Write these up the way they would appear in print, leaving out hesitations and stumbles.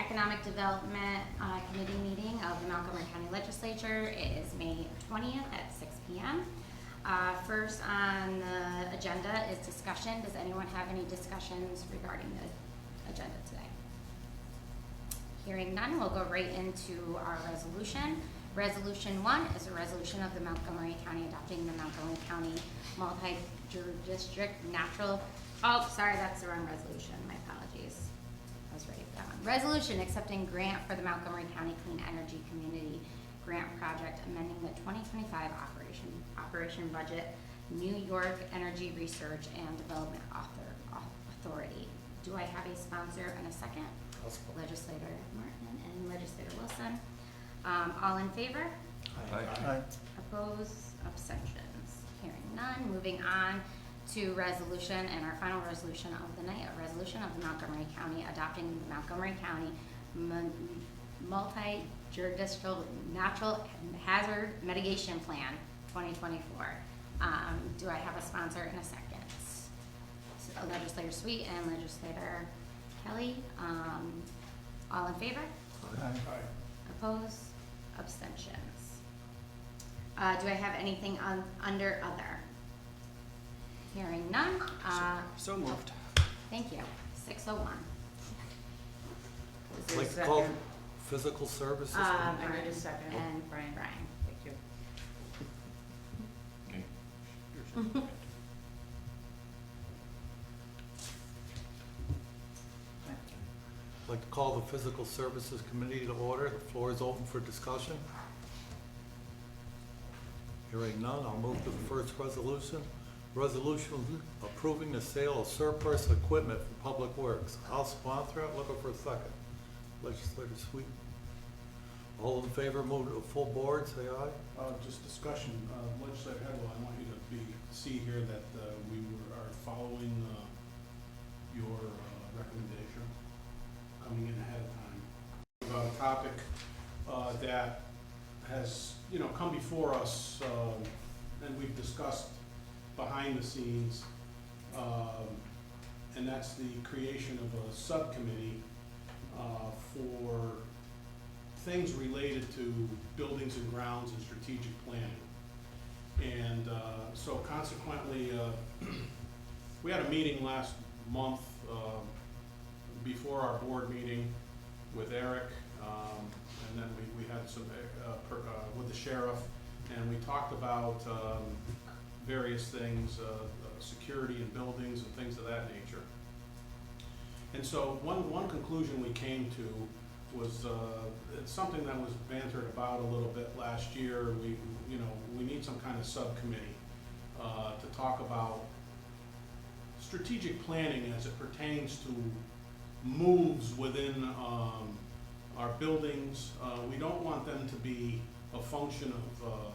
Economic Development Committee meeting of the Montgomery County Legislature. It is May 20th at 6 p.m. First on the agenda is discussion. Does anyone have any discussions regarding the agenda today? Hearing none, we'll go right into our resolution. Resolution 1 is a resolution of the Montgomery County adopting the Montgomery County multi-jurisdistrict natural, that's the wrong resolution, my apologies. I was writing that one. Resolution accepting grant for the Montgomery County Clean Energy Community Grant Project, amending the 2025 operation budget, New York Energy Research and Development Authority. Do I have a sponsor and a second? Legislator Martin and Legislator Wilson. All in favor? Aye. Opposed? Abstentions? Hearing none. Moving on to resolution and our final resolution of the night, a resolution of the Montgomery County adopting the Montgomery County multi-jurisdictional natural hazard mitigation plan 2024. Do I have a sponsor and a second? So Legislator Sweet and Legislator Kelly. All in favor? Aye. Opposed? Abstentions? Do I have anything under other? Hearing none. So moved. Thank you. 6:01. I'd like to call physical services. I need a second. And Brian. Thank you. Okay. I'd like to call the Physical Services Committee to order. The floor is open for discussion. Hearing none, I'll move to the first resolution. Resolution approving the sale of surplus equipment for public works. I'll sponsor it. Looking for a second. Legislator Sweet. All in favor, move to the full board, say aye. Just discussion, Legislator Hedwell, I want you to see here that we are following your recommendation, coming in ahead of time. About a topic that has, come before us, and we've discussed behind the scenes, and that's the creation of a subcommittee for things related to buildings and grounds and strategic planning. And so consequently, we had a meeting last month before our board meeting with Eric, and then we had some with the sheriff, and we talked about various things, security in buildings and things of that nature. And so one conclusion we came to was it's something that was bantered about a little bit last year. We need some kind of subcommittee to talk about strategic planning as it pertains to moves within our buildings. We don't want them to be a function of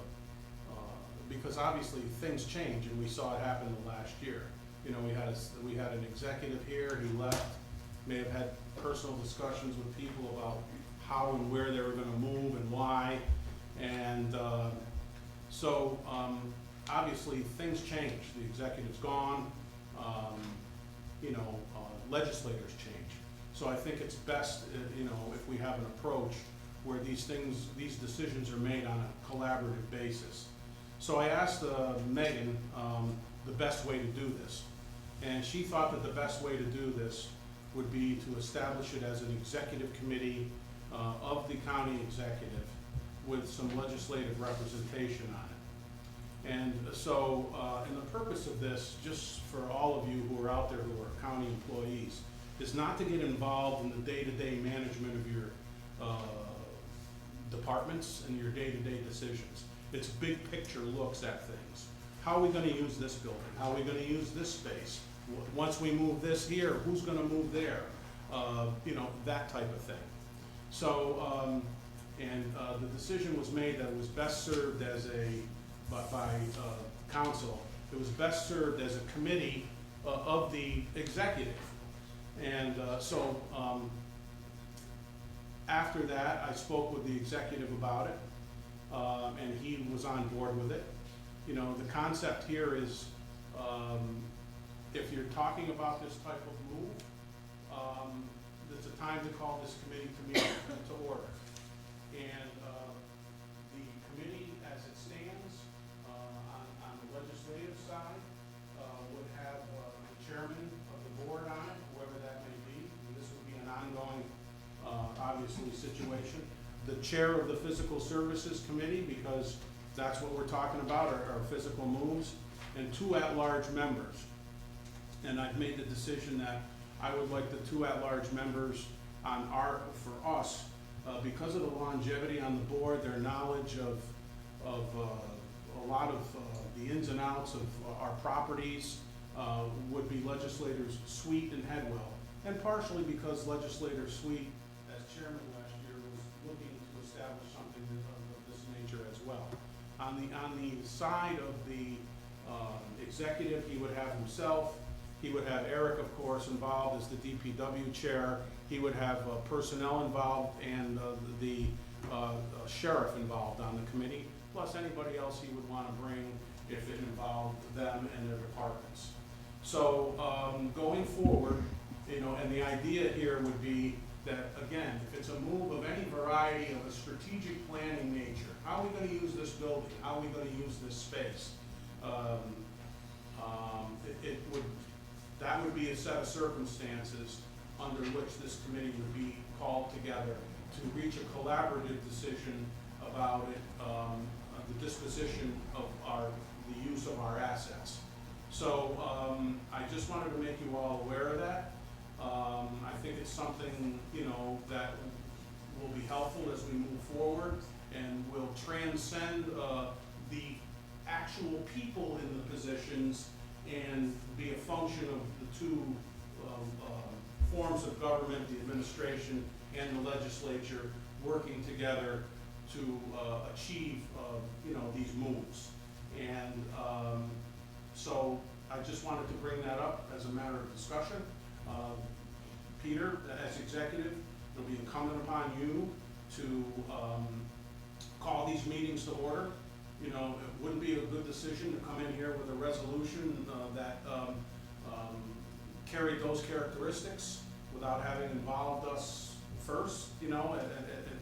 because obviously things change, and we saw it happen the last year. We had an executive here. He left. May have had personal discussions with people about how and where they were going to move and why, and so obviously things change. The executive's gone. Legislators change. So I think it's best, if we have an approach where these decisions are made on a collaborative basis. So I asked Megan the best way to do this, and she thought that the best way to do this would be to establish it as an executive committee of the county executive with some legislative representation on it. And so, and the purpose of this, just for all of you who are out there who are county employees, is not to get involved in the day-to-day management of your departments and your day-to-day decisions. It's big picture looks at things. How are we going to use this building? How are we going to use this space? Once we move this here, who's going to move there? That type of thing. So, the decision was made that it was best served as by council. It was best served as a committee of the executive. And so after that, I spoke with the executive about it, and he was on board with it. The concept here is if you're talking about this type of move, it's a time time to call this committee to order. And the committee, as it stands, on the legislative side, would have the chairman of the board on it, whoever that may be. And this would be an ongoing, obviously, situation. The chair of the Physical Services Committee, because that's what we're talking about, are physical moves, and 2 at-large members. And I've made the decision that I would like the 2 at-large members for us, because of the longevity on the board, their knowledge of a lot of the ins and outs of our properties, would be legislators Sweet and Headwell. And partially because legislator Sweet, as chairman last year, was looking to establish something of this nature as well. On the side of the executive, he would have himself. He would have Eric, of course, involved as the DPW chair. He would have personnel involved and the sheriff involved on the committee, plus anybody else he would want to bring if it involved them and their departments. So going forward, and the idea here would be that, again, if it's a move of any variety of a strategic planning nature, how are we going to use this building? How are we going to use this space? That would be a set of circumstances under which this committee would be called together to reach a collaborative decision about it, the disposition of the use of our assets. So I just wanted to make you all aware of that. I think it's something, that will be helpful as we move forward and will transcend the actual people in the positions and be a function of the 2 forms of government, the administration and the legislature, working together to achieve, these moves. And so I just wanted to bring that up as a matter of discussion. Peter, as executive, it'll be incumbent upon you to call these meetings to order. It wouldn't be a good decision to come in here with a resolution that carried those characteristics without having involved us first,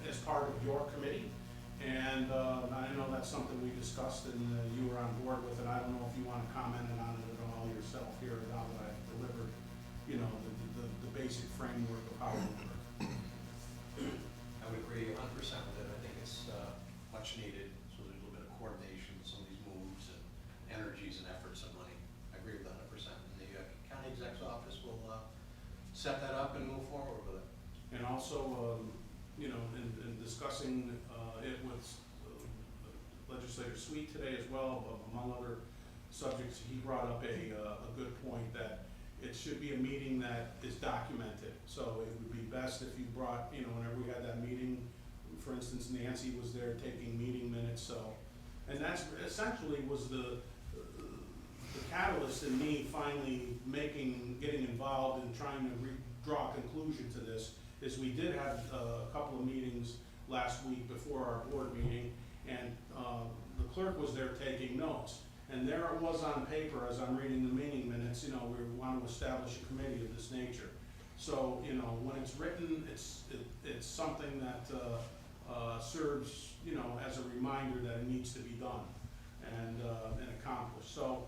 as part of your committee. And I know that's something we discussed and you were on board with it. I don't know if you want to comment on it at all yourself here now that I've delivered, the basic framework of how it would work. I would agree 100% with it. I think it's much needed, so there's a little bit of coordination with some of these moves and energies and efforts and money. I agree with 100%. And the county exec's office will set that up and move forward with it. And also, in discussing it with Legislator Sweet today as well, among other subjects, he brought up a good point that it should be a meeting that is documented. So it would be best if you brought, whenever we had that meeting, for instance, Nancy was there taking meeting minutes, so. And that's essentially was the catalyst in me finally getting involved and trying to draw a conclusion to this, is we did have a couple of meetings last week before our board meeting, and the clerk was there taking notes. And there it was on paper as I'm reading the meeting minutes, we want to establish a committee of this nature. So, when it's written, it's something that serves, as a reminder that it needs to be done and accomplished. So,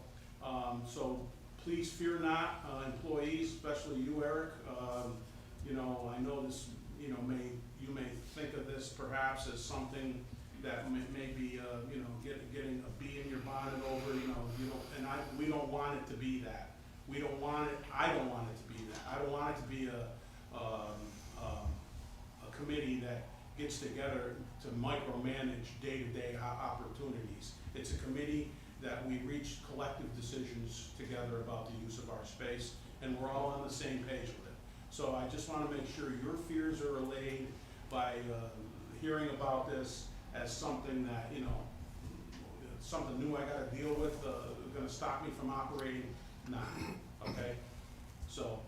please fear not, employees, especially you, Eric. I know this, you may think of this perhaps as something that may be, getting a bee in your bonnet over, and we don't want it to be that. I don't want it to be that. I don't want it to be a committee that gets together to micromanage day-to-day opportunities. It's a committee that we reach collective decisions together about the use of our space, and we're all on the same page with it. So I just want to make sure your fears are allayed by hearing about this as something that, something new I got to deal with, going to stop me from operating. Nah, okay? So,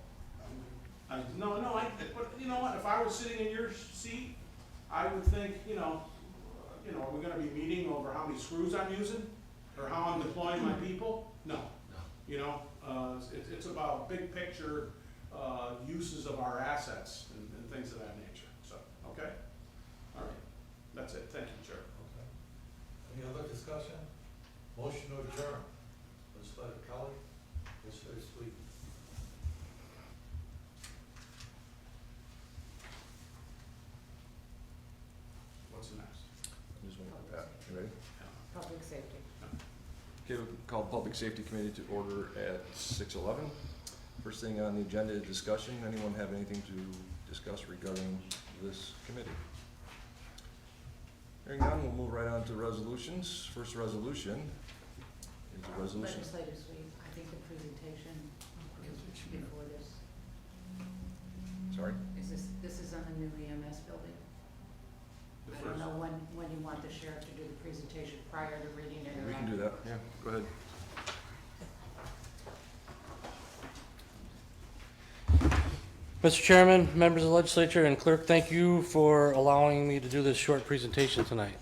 but you know what? If I was sitting in your seat, I would think, are we going to be meeting over how many screws I'm using or how I'm deploying my people? No. It's about big picture uses of our assets and things of Yeah, you ready? Public safety. Okay, we'll call the Public Safety Committee to order at 6:11. First thing on the agenda is discussion. Anyone have anything to discuss regarding this committee? Hearing none, we'll move right on to resolutions. First resolution is a resolution. Legislative sweep, I think the presentation is before this. Sorry? This is on the new EMS building? I don't know when you want the sheriff to do the presentation prior to reading it. We can do that, yeah, go ahead. Mr. Chairman, members of the legislature, and clerk, thank you for allowing me to do this short presentation tonight.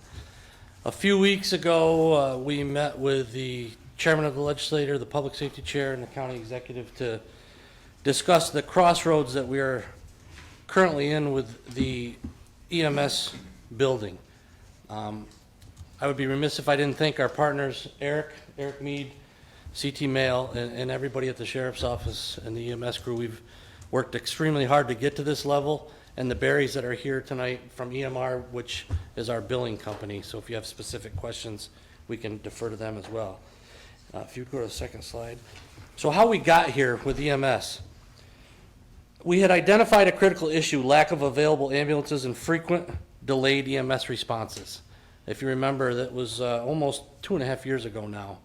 A few weeks ago, we met with the chairman of the legislature, the public safety chair, and the county executive to discuss the crossroads that we are currently in with the EMS building. I would be remiss if I didn't thank our partners, Eric Mead, CT Mail, and everybody at the sheriff's office and the EMS crew. We've worked extremely hard to get to this level, and the Berries that are here tonight from EMR, which is our billing company. So if you have specific questions, we can defer to them as well. If you go to the second slide. So how we got here with EMS. We had identified a critical issue, lack of available ambulances and frequent delayed EMS responses. If you remember, that was almost 2.5 years ago now.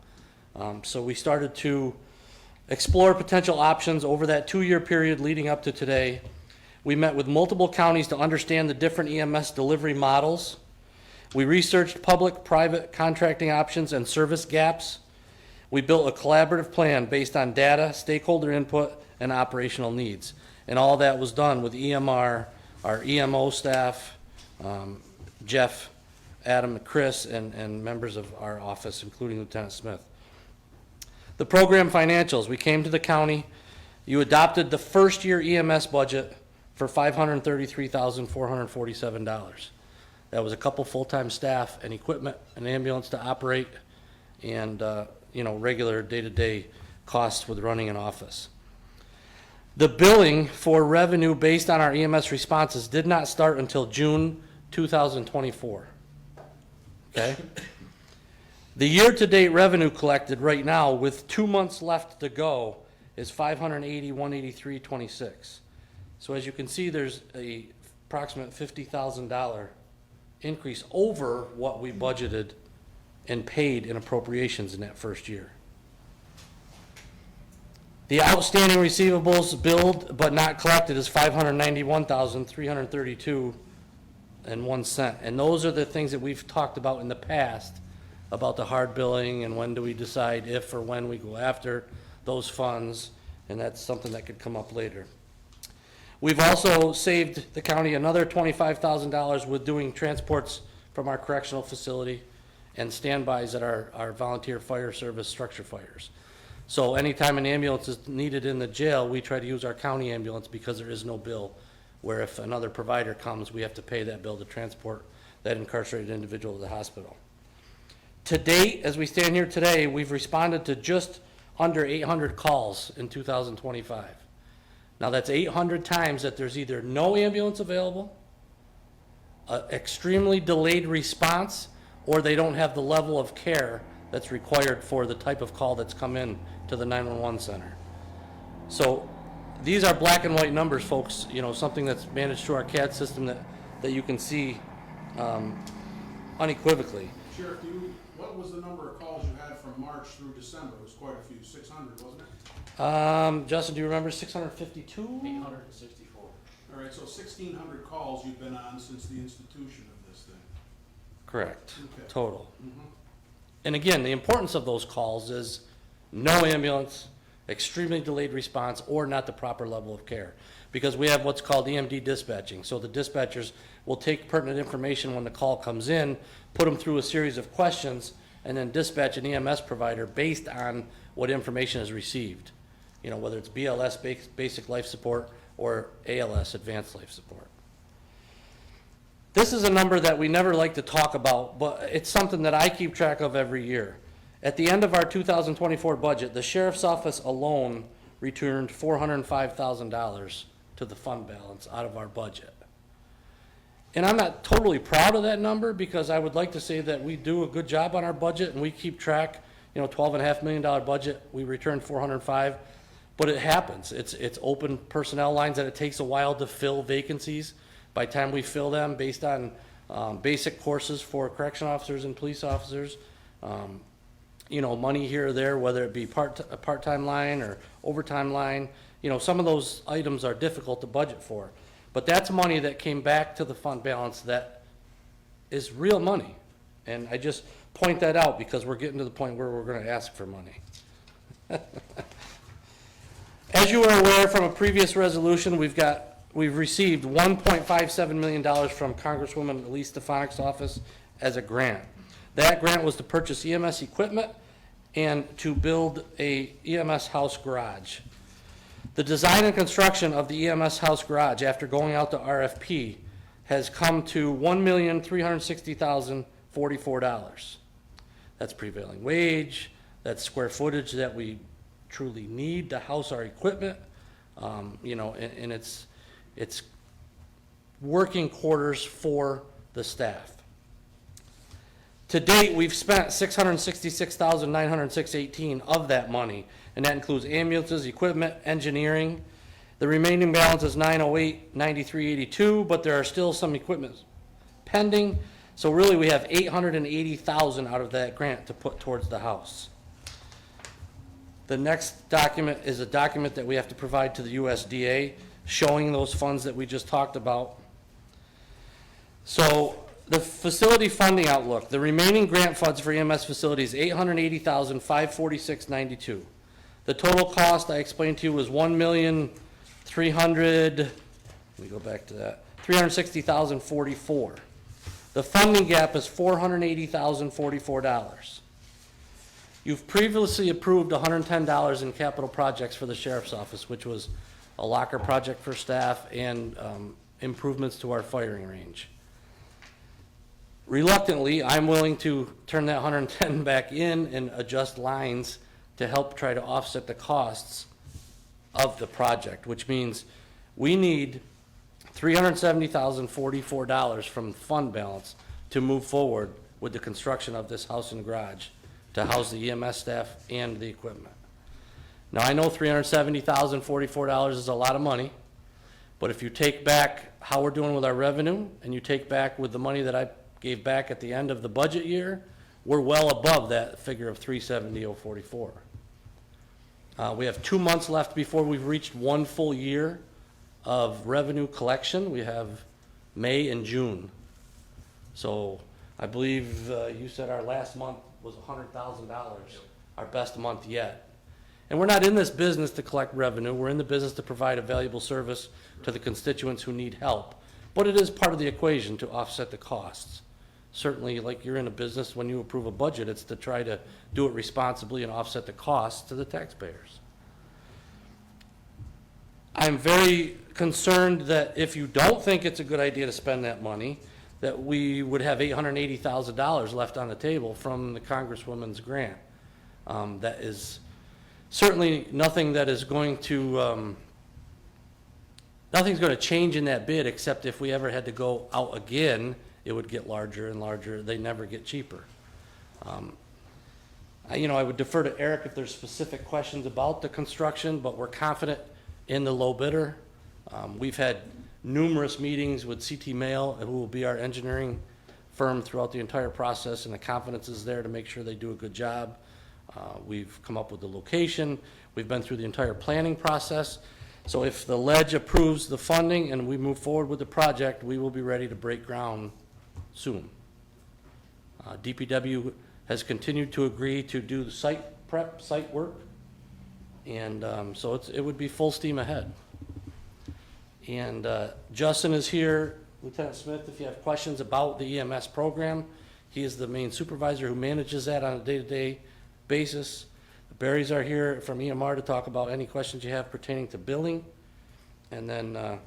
So we started to explore potential options over that 2-year period leading up to today. We met with multiple counties to understand the different EMS delivery models. We researched public-private contracting options and service gaps. We built a collaborative plan based on data, stakeholder input, and operational needs. And all that was done with EMR, our EMO staff, Jeff, Adam, and Chris, and members of our office, including Lieutenant Smith. The program financials, we came to the county. You adopted the first year EMS budget for $533,447. That was a couple full-time staff and equipment, an ambulance to operate, and regular day-to-day costs with running an office. The billing for revenue based on our EMS responses did not start until June 2024. Okay? The year-to-date revenue collected right now, with 2 months left to go, is $580,183.26. So as you can see, there's a approximate $50,000 increase over what we budgeted and paid in appropriations in that first year. The outstanding receivables billed but not collected is $591,332.01. And those are the things that we've talked about in the past about the hard billing and when do we decide if or when we go after those funds, and that's something that could come up later. We've also saved the county another $25,000 with doing transports from our correctional facility and standbys at our volunteer fire service structure fires. So anytime an ambulance is needed in the jail, we try to use our county ambulance because there is no bill, where if another provider comes, we have to pay that bill to transport that incarcerated individual to the hospital. To date, as we stand here today, we've responded to just under 800 calls in 2025. Now that's 800 times that there's either no ambulance available, extremely delayed response, or they don't have the level of care that's required for the type of call that's come in to the 911 center. So these are black and white numbers, folks, something that's managed through our CAD system that you can see unequivocally. Sheriff, what was the number of calls you had from March through December? It was quite a few, 600, wasn't it? Justin, do you remember 652? 864. All right, so 1,600 calls you've been on since the institution of this thing. Correct, Okay. total. Mm-hmm. And again, the importance of those calls is no ambulance, extremely delayed response, or not the proper level of care. Because we have what's called EMD dispatching. So the dispatchers will take pertinent information when the call comes in, put them through a series of questions, and then dispatch an EMS provider based on what information is received. Whether it's BLS, basic life support, or ALS, advanced life support. This is a number that we never like to talk about, but it's something that I keep track of every year. At the end of our 2024 budget, the sheriff's office alone returned $405,000 to the fund balance out of our budget. And I'm not totally proud of that number, because I would like to say that we do a good job on our budget and we keep track, you know, $12.5 million budget, we returned 405, but it happens. It's open personnel lines that it takes a while to fill vacancies. By the time we fill them, based on basic courses for correction officers and police officers, you know, money here or there, whether it be a part-time line or overtime line, you know, some of those items are difficult to budget for. But that's money that came back to the fund balance that is real money. And I just point that out because we're getting to the point where we're going to ask for money. As you are aware from a previous resolution, we've received $1.57 million from Congresswoman Elise Stefanik's office as a grant. That grant was to purchase EMS equipment and to build a EMS house garage. The design and construction of the EMS house garage, after going out to RFP, has come to $1,360,044. That's prevailing wage, that's square footage that we truly need to house our equipment, you know, and it's working quarters for the staff. To date, we've spent $666,906.18 of that money, and that includes ambulances, equipment, engineering. The remaining balance is $908,93.82, but there are still some equipment pending. So really, we have $880,000 out of that grant to put towards the house. The next document is a document that we have to provide to the USDA, showing those funds that we just talked about. So the facility funding outlook, the remaining grant funds for EMS facilities, $880,546.92. The total cost I explained to you was $360,044. The funding gap is $480,044. You've previously approved $110 in capital projects for the sheriff's office, which was a locker project for staff and improvements to our firing range. Reluctantly, I'm willing to turn that 110 back in and adjust lines to help try to offset the costs of the project, which means we need $370,044 from fund balance to move forward with the construction of this house and garage to house the EMS staff and the equipment. Now, I know $370,044 is a lot of money, but if you take back how we're doing with our revenue and you take back with the money that I gave back at the end of the budget year, we're well above that figure of $370,044. We have 2 months left before we've reached 1 full year of revenue collection. We have May and June. So I believe you said our last month was $100,000, our best month yet. And we're not in this business to collect revenue. We're in the business to provide a valuable service to the constituents who need help. But it is part of the equation to offset the costs. Certainly, like you're in a business, when you approve a budget, it's to try to do it responsibly and offset the costs to the taxpayers. I'm very concerned that if you don't think it's a good idea to spend that money, that we would have $880,000 left on the table from the Congresswoman's grant. That is certainly nothing that is going to, nothing's going to change in that bid, except if we ever had to go out again, it would get larger and larger. They never get cheaper. I would defer to Eric if there's specific questions about the construction, but we're confident in the low bidder. We've had numerous meetings with CT Mail, who will be our engineering firm throughout the entire process, and the confidence is there to make sure they do a good job. We've come up with the location. We've been through the entire planning process. So if the ledge approves the funding and we move forward with the project, we will be ready to break ground soon. DPW has continued to agree to do the site prep, site work, and so it would be full steam ahead. And Justin is here, Lieutenant Smith, if you have questions about the EMS program. He is the main supervisor who manages that on a day-to-day basis. The Berries are here from EMR to talk about any questions you have pertaining to billing. And then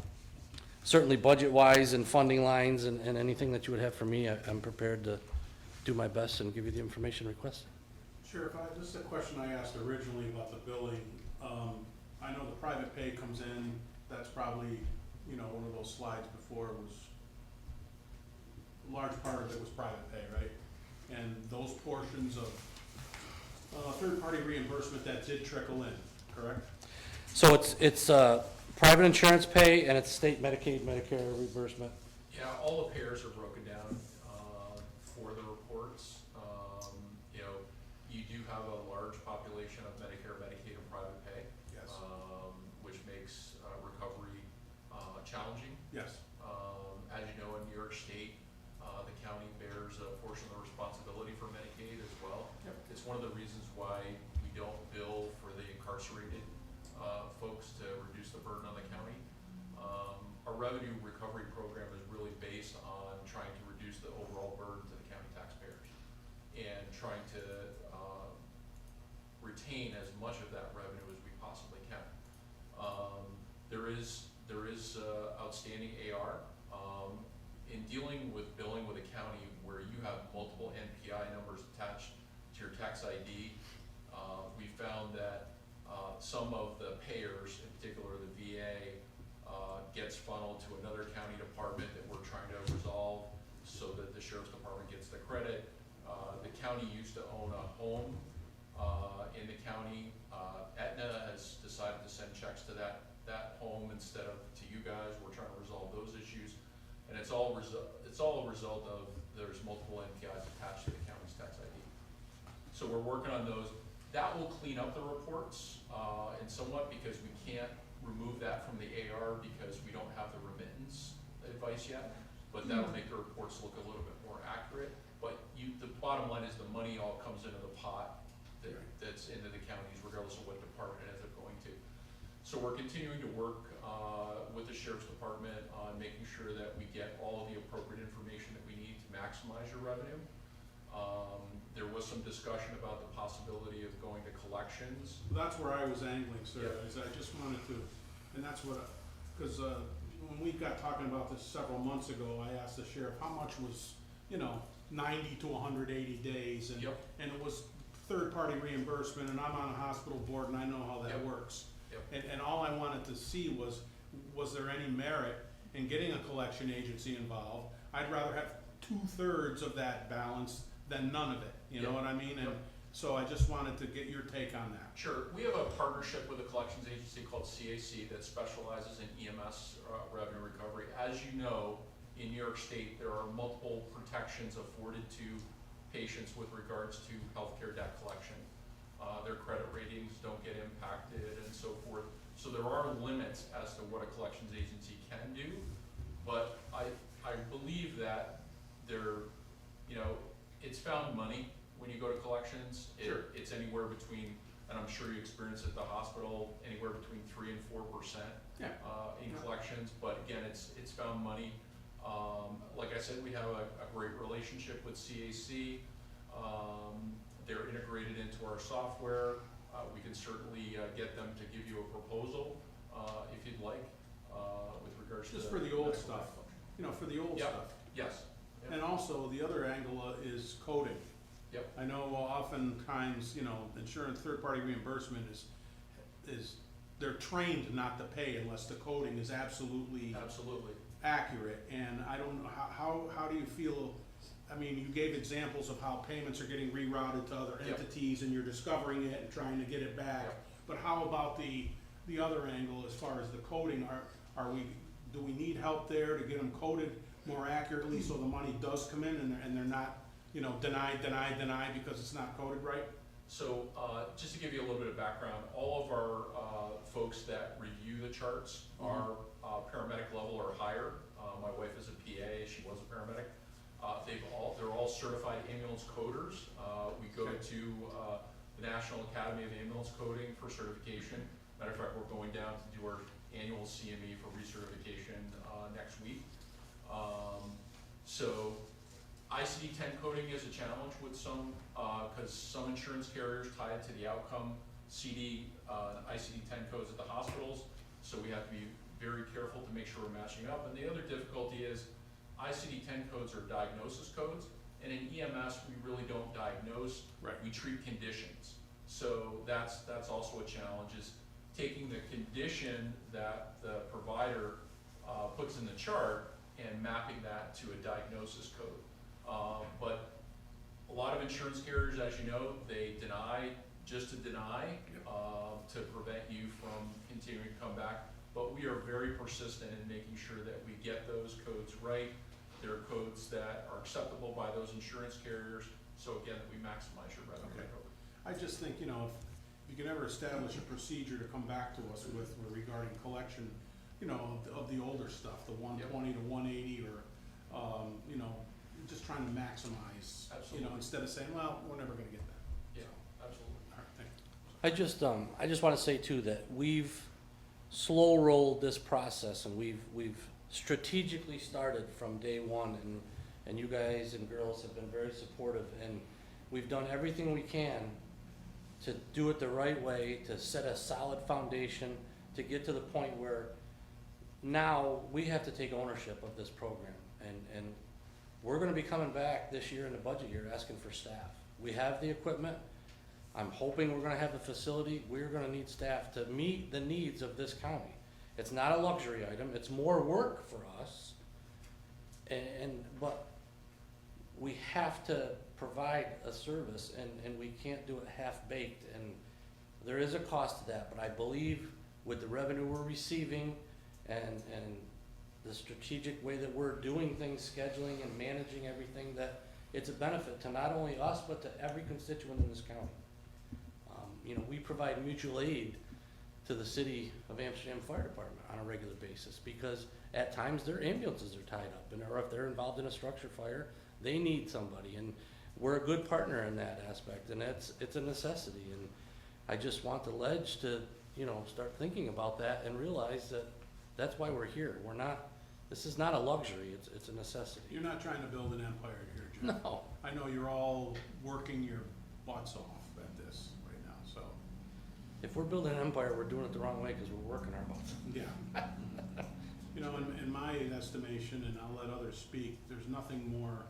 certainly budget-wise and funding lines and anything that you would have for me, I'm prepared to do my best and give you the information requested. Sheriff, this is a question I asked originally about the billing. I know the private pay comes in, that's probably, one of those slides before was large part of it was private pay, right? And those portions of, third-party reimbursement that did trickle in, correct? So it's private insurance pay and it's state Medicaid, Medicare reimbursement. Yeah, all the pairs are broken down for the reports. You do have a large population of Medicare, Medicaid, and private pay. Yes. Which makes recovery challenging. Yes. As you know, in New York State, the county bears a portion of the responsibility for Medicaid as well. Yep. It's one of the reasons why we don't bill for the incarcerated folks to reduce the burden on the county. Our revenue recovery program is really based on trying to reduce the overall burden to the county taxpayers and trying to retain as much of that revenue as we possibly can. There is outstanding AR. In dealing with billing with a county where you have multiple NPI numbers attached to your tax ID, we found that some of the payers, in particular the VA, gets funneled to another county department that we're trying to resolve so that the sheriff's department gets the credit. The county used to own a home in the county. Aetna has decided to send checks to that home instead of to you guys. We're trying to resolve those issues. And it's all a result of there's multiple NPIs attached to the county's tax ID. So we're working on those. That will clean up the reports and somewhat because we can't remove that from the AR because we don't have the remittance advice yet. But that'll make the reports look a little bit more accurate. But the bottom line is the money all comes into the pot that's into the counties regardless of what department it ends up going to. So we're continuing to work with the sheriff's department on making sure that we get all of the appropriate information that we need to maximize your revenue. There was some discussion about the possibility of going to collections. That's where I was angling, sir, Yeah. is I just wanted to, and that's what, because when we got talking about this several months ago, I asked the sheriff, how much was, 90 to 180 days, and Yep. and it was third-party reimbursement, and I'm on a hospital board, and I know how that Yep. works. Yep. And all I wanted to see was there any merit in getting a collection agency involved? I'd rather have 2/3 of that balance than none of it, you know Yep. what I mean? And Yep. so I just wanted to get your take on that. Sure. We have a partnership with a collections agency called CAC that specializes in EMS revenue recovery. As you know, in New York State, there are multiple protections afforded to patients with regards to healthcare debt collection. Their credit ratings don't get impacted and so forth. So there are limits as to what a collections agency can do. But I believe that it's found money when you go to collections. Sure. It's anywhere between, and I'm sure you experience at the hospital, anywhere between 3% and 4% Yeah. in Yeah. collections. But again, it's found money. Like I said, we have a great relationship with CAC. They're integrated into our software. We can certainly get them to give you a proposal if you'd like with regards to. Just for the old medical stuff. malfunction. For the old Yep. stuff. Yes. Yep. And also, the other angle is coding. Yep. I know oftentimes, insurance, third-party reimbursement is, they're trained not to pay unless the coding is absolutely Absolutely. accurate. And I don't know, how do you feel, you gave examples of how payments are getting rerouted to other Yep. entities and you're discovering it and trying to get it back. Yep. But how about the other angle as far as the coding? Do we need help there to get them coded more accurately so the money does come in and they're not, denied because it's not coded right? So just to give you a little bit of background, all of our folks that review the charts are paramedic level or higher. My wife is a PA, she was a paramedic. They're all certified ambulance coders. We go Okay. to the National Academy of Ambulance Coding for certification. Matter of fact, we're going down to do our annual CME for recertification next week. So ICD-10 coding is a challenge with some, because some insurance carriers tie it to the outcome ICD-10 codes at the hospitals. So we have to be very careful to make sure we're matching up. And the other difficulty is ICD-10 codes are diagnosis codes, and in EMS, we really don't diagnose. Right. We treat conditions. So that's also a challenge, is taking the condition that the provider puts in the chart and mapping that to a diagnosis code. But a lot of insurance carriers, as you know, they deny just to deny, to prevent you from continuing to come back. But we are very persistent in making sure that we get those codes right. They're codes that are acceptable by those insurance carriers, so again, that we maximize your revenue. Okay. I just think, you know, if you can ever establish a procedure to come back to us with regarding collection, you know, of the older stuff, the 120 to 180, or, you know, just trying to maximize, you know, Absolutely. instead of saying, well, we're never gonna get that. Yeah, absolutely. All right, thank you. I just want to say too that we've slow rolled this process, and we've strategically started from day one, and you guys and girls have been very supportive, and we've done everything we can to do it the right way, to set a solid foundation, to get to the point where now we have to take ownership of this program, and we're gonna be coming back this year in the budget year asking for staff. We have the equipment. I'm hoping we're gonna have the facility. We're gonna need staff to meet the needs of this county. It's not a luxury item, it's more work for us. But we have to provide a service, and we can't do it half-baked, and there is a cost to that, but I believe with the revenue we're receiving and the strategic way that we're doing things, scheduling and managing everything, that it's a benefit to not only us, but to every constituent in this county. You know, we provide mutual aid to the City of Amsterdam Fire Department on a regular basis, because at times their ambulances are tied up, or if they're involved in a structure fire, they need somebody, and we're a good partner in that aspect, and it's a necessity, and I just want the ledge to, you know, start thinking about that and realize that that's why we're here. This is not a luxury, it's a necessity. You're not trying to build an empire here, Jim. No. I know you're all working your butts off at this right now, so, If we're building an empire, we're doing it the wrong way because we're working our butts. yeah. You know, in my estimation, and I'll let others speak, there's nothing more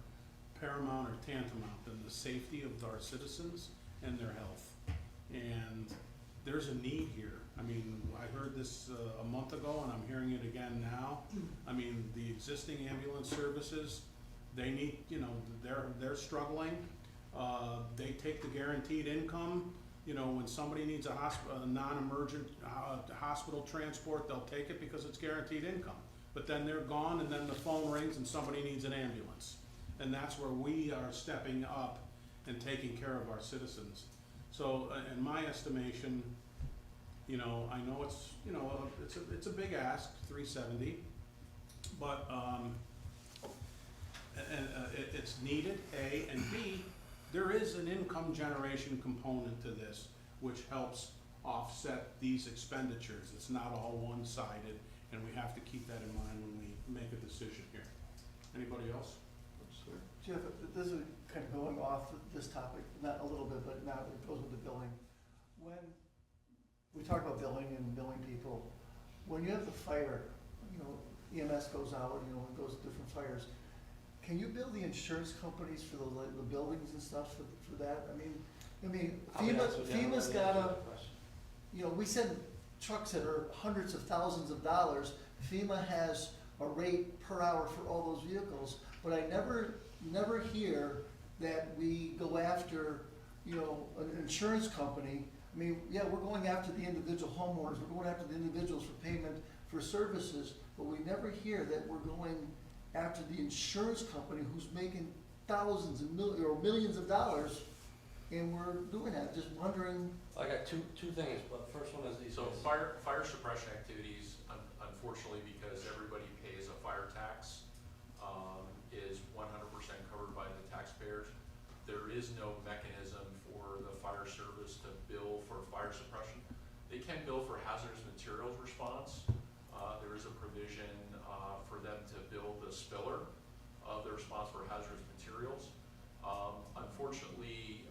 paramount or tantamount than the safety of our citizens and their health. And there's a need here. I mean, I heard this a month ago, and I'm hearing it again now. I mean, the existing ambulance services, they need, you know, they're struggling. They take the guaranteed income. You know, when somebody needs a non-emergent hospital transport, they'll take it because it's guaranteed income. But then they're gone, and then the phone rings and somebody needs an ambulance. And that's where we are stepping up and taking care of our citizens. So, in my estimation, you know, I know it's, you know, it's a big ask, 370, but, it's needed, A, and B, there is an income generation component to this, which helps offset these expenditures. It's not all one-sided, and we have to keep that in mind when we make a decision here. Anybody else? Jeff, this is kind of going off this topic, not a little bit, but now it goes with the billing. When we talk about billing and billing people, when you have the fire, you know, EMS goes out, you know, it goes to different fires, can you bill the insurance companies for the buildings and stuff for that? I mean, FEMA's got a, you know, we send trucks that are hundreds of thousands of dollars. FEMA has a rate per hour for all those vehicles, but I never hear that we go after, you know, an insurance company. I mean, yeah, we're going after the individual homeowners, we're going after the individuals for payment for services, but we never hear that we're going after the insurance company who's making thousands and millions of dollars, and we're doing that. Just wondering. I got two things, but first one is these. So fire suppression activities, unfortunately, because everybody pays a fire tax, is 100% covered by the taxpayers. There is no mechanism for the fire service to bill for fire suppression. They can bill for hazardous materials response. There is a provision for them to bill the spiller of the response for hazardous materials. Unfortunately,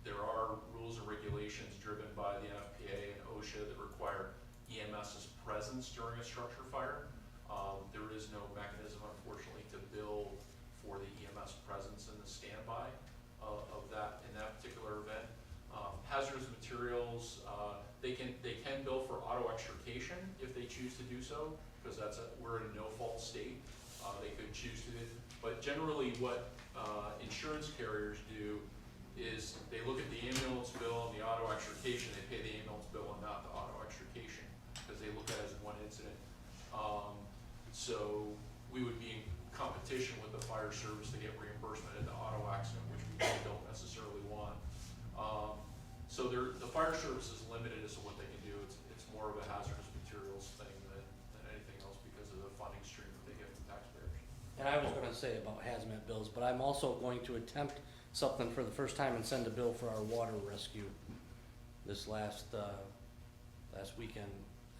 there are rules and regulations driven by the NFPA and OSHA that require EMS's presence during a structure fire. There is no mechanism, unfortunately, to bill for the EMS presence and the standby of that in that particular event. Hazardous materials, they can bill for auto extrication if they choose to do so, because we're in a no-fault state. They could choose to, but generally what insurance carriers do is they look at the ambulance bill and the auto extrication, they pay the ambulance bill and not the auto extrication, because they look at it as one incident. So we would be in competition with the fire service to get reimbursement at the auto accident, which we really don't necessarily want. So the fire service is limited as to what they can do. It's more of a hazardous materials thing than anything else because of the funding stream that they get from taxpayers. And I was gonna say about hazmat bills, but I'm also going to attempt something for the first time and send a bill for our water rescue this last weekend.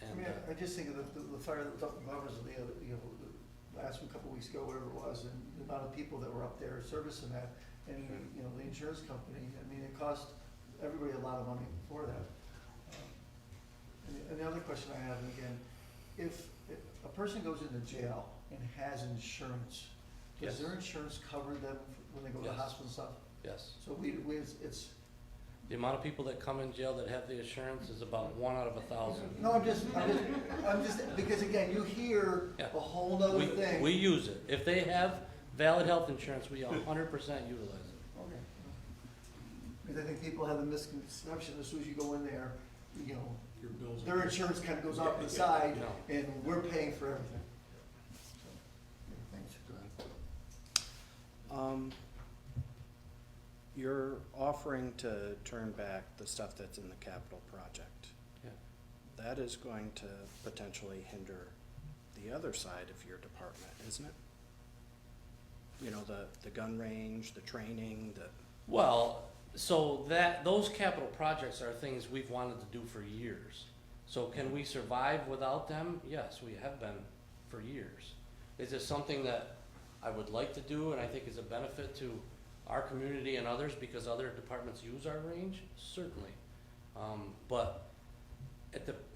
I And, mean, I just think of the fire that was up in Governor's, last couple of weeks ago, whatever it was, and the amount of people that were up there servicing that, and, the insurance company, I mean, it cost everybody a lot of money for that. And the other question I have, and again, if a person goes into jail and has insurance, Yes. does their insurance cover them when they go to the Yes. hospital and stuff? yes, So it's, the amount of people that come in jail that have the assurance is about 1 out of 1,000. no, I'm just, because again, you hear Yeah. a whole nother thing. We use it. If they have valid health insurance, we 100% utilize it. Okay. Because I think people have the misconception, as soon as you go in there, Your bills are. their insurance kind of goes off to the side, No. and we're paying for everything. Thanks. You're offering to turn back the stuff that's in the capital project. Yeah. That is going to potentially hinder the other side of your department, isn't it? The gun range, the training, Well, so those capital projects are things we've wanted to do for years. So can we survive without them? Yes, we have been for years. Is this something that I would like to do and I think is a benefit to our community and others because other departments use our range? Certainly. But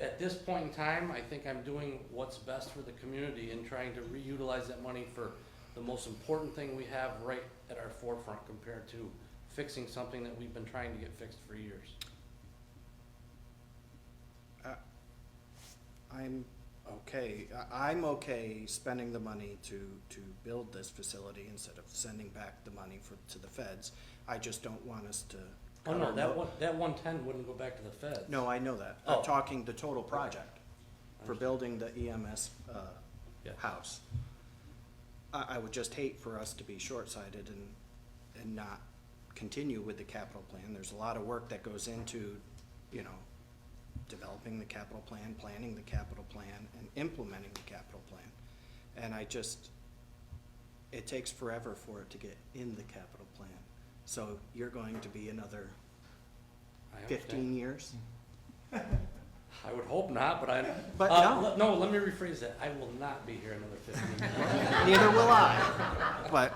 at this point in time, I think I'm doing what's best for the community and trying to reutilize that money for the most important thing we have right at our forefront compared to fixing something that we've been trying to get fixed for years. I'm okay spending the money to build this facility instead of sending back the money to the feds. I just don't want us to. Oh, no, that 110 wouldn't go back to the feds. No, I know that. Oh. I'm talking the total project for Understood. building the EMS Yeah. house. I would just hate for us to be short-sighted and not continue with the capital plan. There's a lot of work that goes into, developing the capital plan, planning the capital plan, and implementing the capital plan. And it takes forever for it to get in the capital plan. So you're going to be another I 15 understand. years? I would hope not, but But no. No, let me rephrase that. I will not be here another 15 years. Neither will I. But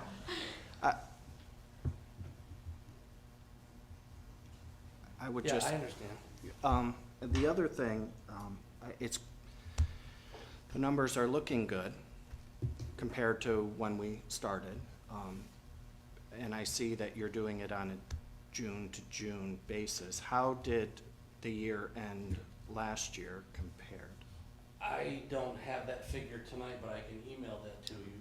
I would Yeah, just, I understand. the other thing, the numbers are looking good compared to when we started. And I see that you're doing it on a June to June basis. How did the year end last year compared? I don't have that figure tonight, but I can email that to you.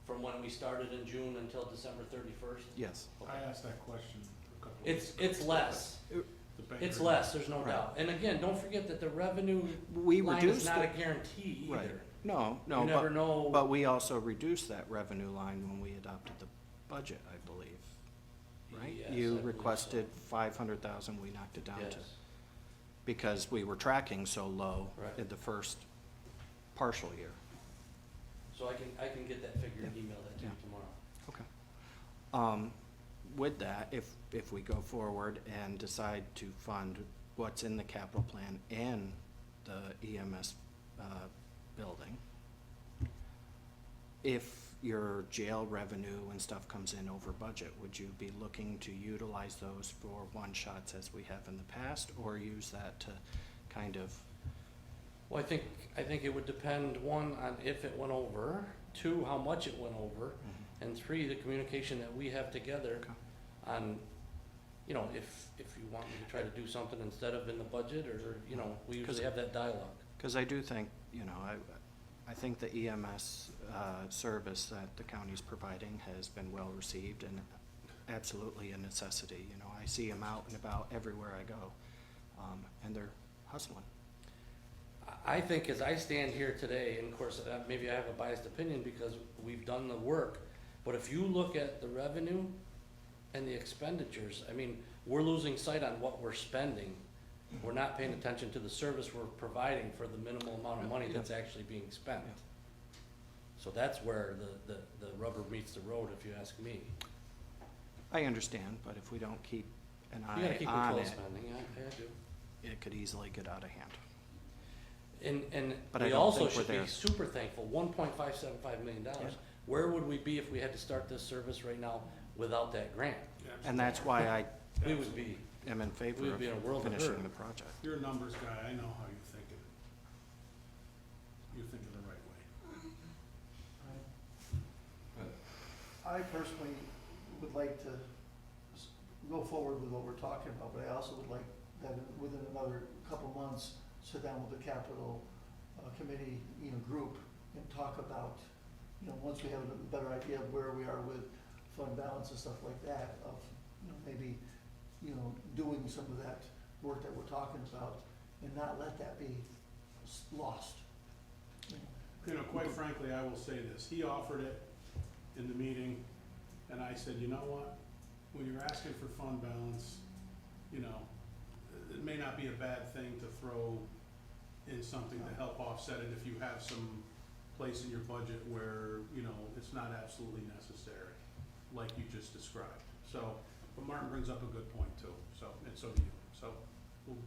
From when we started in June until December 31st? Yes. I asked that question a couple of weeks It's ago. less. The banker- It's less, there's no Right. doubt. And again, don't forget that the revenue We line is reduced not a it. guarantee Right. either. No, You never know. but we also reduced that revenue line when we adopted the budget, I believe. Right? Yes, I You believe so. requested 500,000, we knocked it down to, Yes. because we were tracking so low Right. in the first partial year. So I can get that figure and Yeah. email that to you Yeah. tomorrow. Okay. With that, if we go forward and decide to fund what's in the capital plan and the EMS building, if your jail revenue and stuff comes in over budget, would you be looking to utilize those for one-shots as we have in the past, or use that to kind of, Well, I think it would depend, one, on if it went over, two, how much it went over, and three, the communication that we have together Okay. on, if you want me to try to do something instead of in the budget, or, we usually have that dialogue. because I do think, I think the EMS service that the county's providing has been well received and absolutely a necessity. You know, I see them out and about everywhere I go, and they're hustling. I think as I stand here today, and of course, maybe I have a biased opinion because we've done the work, but if you look at the revenue and the expenditures, I mean, we're losing sight on what we're spending. We're not paying attention to the service we're providing for the minimal amount of money that's actually being spent. So that's where the rubber meets the road, if you ask me. I understand, but if we don't keep an You gotta eye keep on control of it, spending, I do. it could easily get out of hand. And But I we don't also think we're should be there. super thankful, $1.575 million. Yeah. Where would we be if we had to start this service right now without that grant? And that's why I We would be, am in We favor would of be in a world of finishing hurt. the project. You're a numbers guy, I know how you think of it. You think of the right way. I personally would like to go forward with what we're talking about, but I also would like that within another couple months, sit down with the capital committee, group and talk about, once we have a better idea of where we are with fund balance and stuff like that, of, maybe, doing some of that work that we're talking about and not let that be lost. Quite frankly, I will say this, he offered it in the meeting, and I said, you know what? When you're asking for fund balance, it may not be a bad thing to throw in something to help offset it if you have some place in your budget where, it's not absolutely necessary, like you just described. So, but Martin brings up a good point too, and so do you. So, well,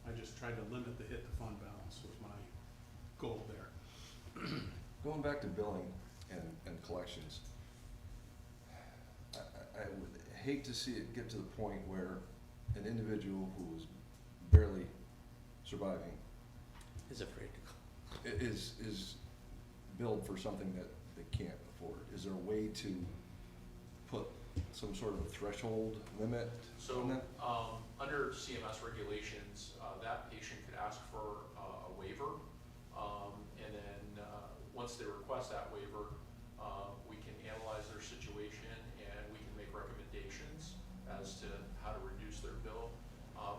I just tried to limit the hit to fund balance was my goal there. Going back to billing and collections, I would hate to see it get to the point where an individual who is barely surviving is afraid to call. is billed for something that they can't afford. Is there a way to put some sort of a threshold limit So, on that? under CMS regulations, that patient could ask for a waiver, and then, once they request that waiver, we can analyze their situation and we can make recommendations as to how to reduce their bill.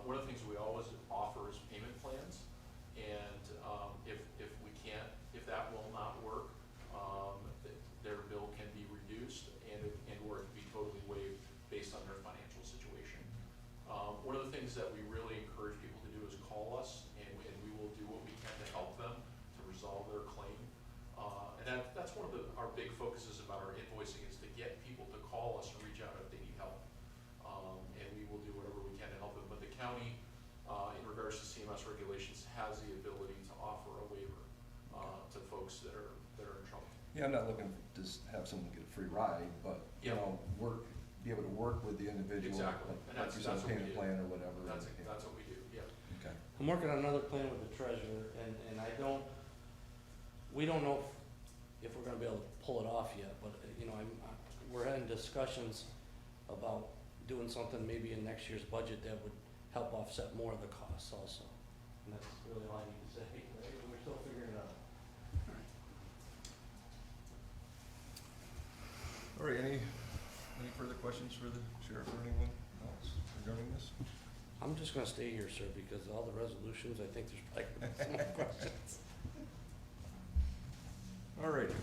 One of the things we always offer is payment plans, and, if that will not work, their bill can be reduced and or it can be totally waived based on their financial situation. One of the things that we really encourage people to do is call us, and we will do what we can to help them to resolve their claim. And that's one of our big focuses about our invoicing, is to get people to call us and reach out if they need help. And we will do whatever we can to help them. But the county, in regards to CMS regulations, has the ability to offer a waiver to folks that are in trouble. Yeah, I'm not looking to just have someone get a free ride, but, Yep. be able to work with the individual. Exactly. And Like you said, that's what we payment do. plan or whatever. That's what we do, yeah. Okay. I'm working on another plan with the treasurer, and we don't know if we're gonna be able to pull it off yet, but, we're having discussions about doing something maybe in next year's budget that would help offset more of the costs also. And that's really all I need to say, right? We're still figuring it out. All right, any further questions for the sheriff or anyone else regarding this? I'm just gonna stay here, sir, because all the resolutions, I think there's like some more questions. All righty,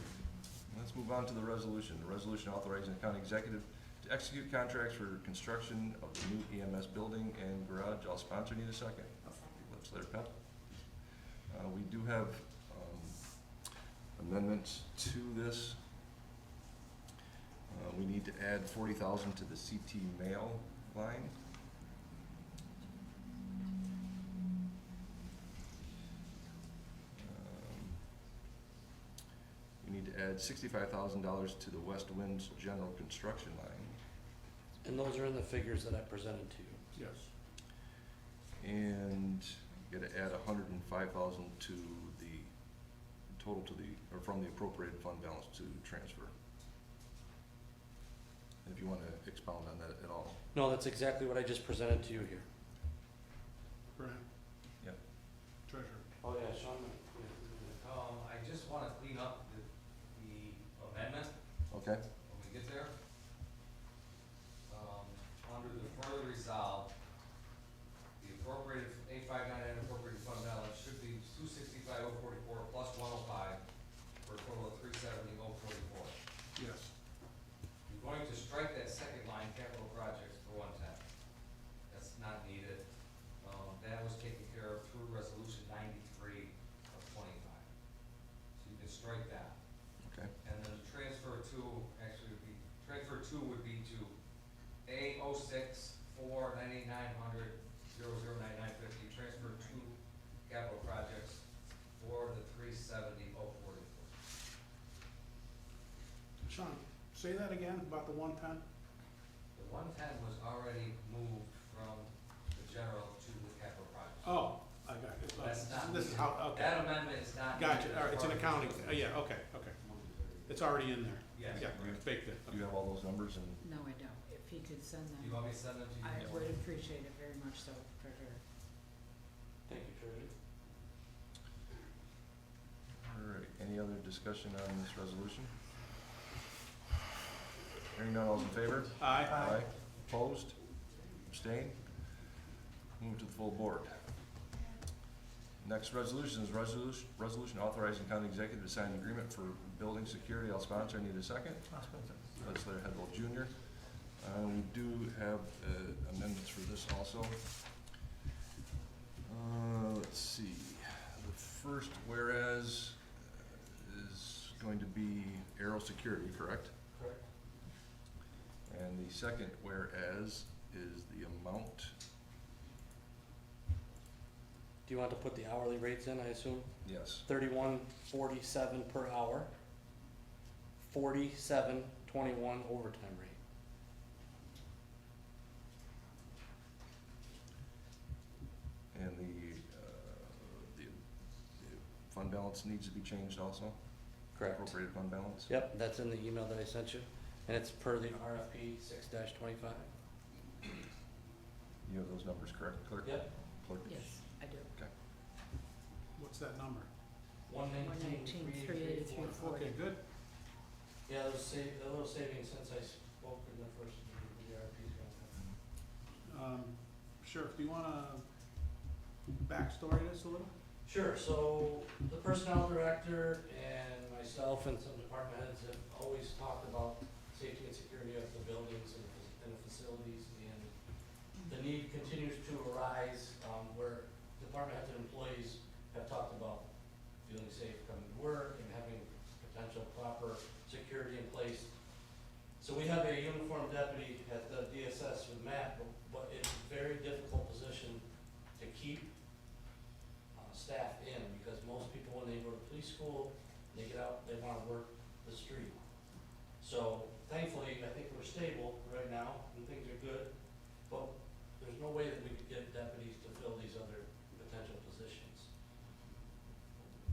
let's move on to the resolution. The resolution authorizing the county executive to execute contracts for construction of the new EMS building and garage. I'll sponsor. Need a second? Legislator Pep. We do have amendments to this. We need to add 40,000 to the CT mail line. We need to add $65,000 to the West Winds general construction line. And those are in the figures that I presented to you. Yes. And you gotta add 105,000 to the total or from the appropriated fund balance to transfer. If you wanna expound on that at all. No, that's exactly what I just presented to you here. Brad? Yep. Treasurer? Oh, yeah, Sean, just wanna clean up the amendment Okay, when we get there. Under the further resolve, the appropriated, A599 appropriated fund balance should be 265,044 plus 105, for a total of 370,044. Yes. You're going to strike that second line, capital projects, for 110. That's not needed. That was taken care of through resolution 93 of 25. So you can strike that. okay. And then the transfer two, actually would be, transfer two would be to A 06 4 9900 009950, transfer two capital projects for the 370,044. Sean, say that again about the 110? The 110 was already moved from the general to the capital projects. Oh, I got it. That's not This is needed. how, okay. That amendment is not. Gotcha, needed all right, as it's an part of accounting, this. yeah, okay, okay. It's already in there. Yes. Yeah, it's baked in. Do you have all those numbers and? No, I don't. If he could send Do you them, want me to send them to you? I would appreciate it very much so, Treasurer. Thank you, Treasurer. All right, any other discussion on this resolution? Hearing none, all those in favor? Aye. Opposed? Abstained? Move to the full board. Next resolution is resolution authorizing county executive to sign an agreement for building security. I'll sponsor. I need a second. Legislator Hedwell Jr. We do have amendments for this also. Let's see. The first whereas is going to be Aero Security, correct? Correct. And the second whereas is the amount. Do you want to put the hourly rates in, I assume? Yes. $31.47 per hour, $47.21 overtime rate. And the fund balance needs to be changed also? Correct. Appropriated fund balance? Yep, that's in the email that I sent you, and it's per the RFP 6-25. You have those numbers correct, clerk? Yep. Clerk? Yes, I do. Okay. What's that number? 119, 383.40. Okay, good. Yeah, those a little savings since I spoke in the first meeting with the RFP's going Sheriff, do you wanna backstory this a little? Sure, so the personnel director and myself and some department heads have always talked about safety and security of the buildings and the facilities, and the need continues to arise, where department heads and employees have talked about feeling safe coming to work and having potential proper security in place. So we have a uniformed deputy at the DSS with Matt, but it's a very difficult position to keep staff in, because most people, when they go to police school, they get out, they wanna work the street. So thankfully, I think we're stable right now, and things are good, but there's no way that we could get deputies to fill these other potential positions.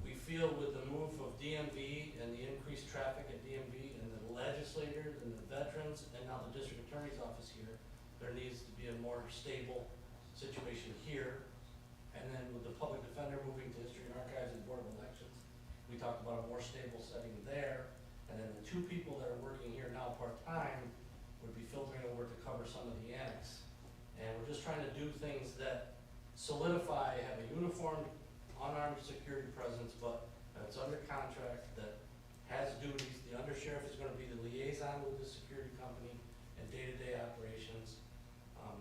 We feel with the move of DMV and the increased traffic at DMV and the legislators and the veterans and now the district attorney's office here, there needs to be a more stable situation here. And then with the public defender moving to History and Archives and Board of Elections, we talked about a more stable setting there. And then the two people that are working here now part-time would be filtering over to cover some of the annex. And we're just trying to do things that solidify, have a uniformed, unarmed security presence, but it's under contract, that has duties. The undersheriff is gonna be the liaison with the security company and day-to-day operations.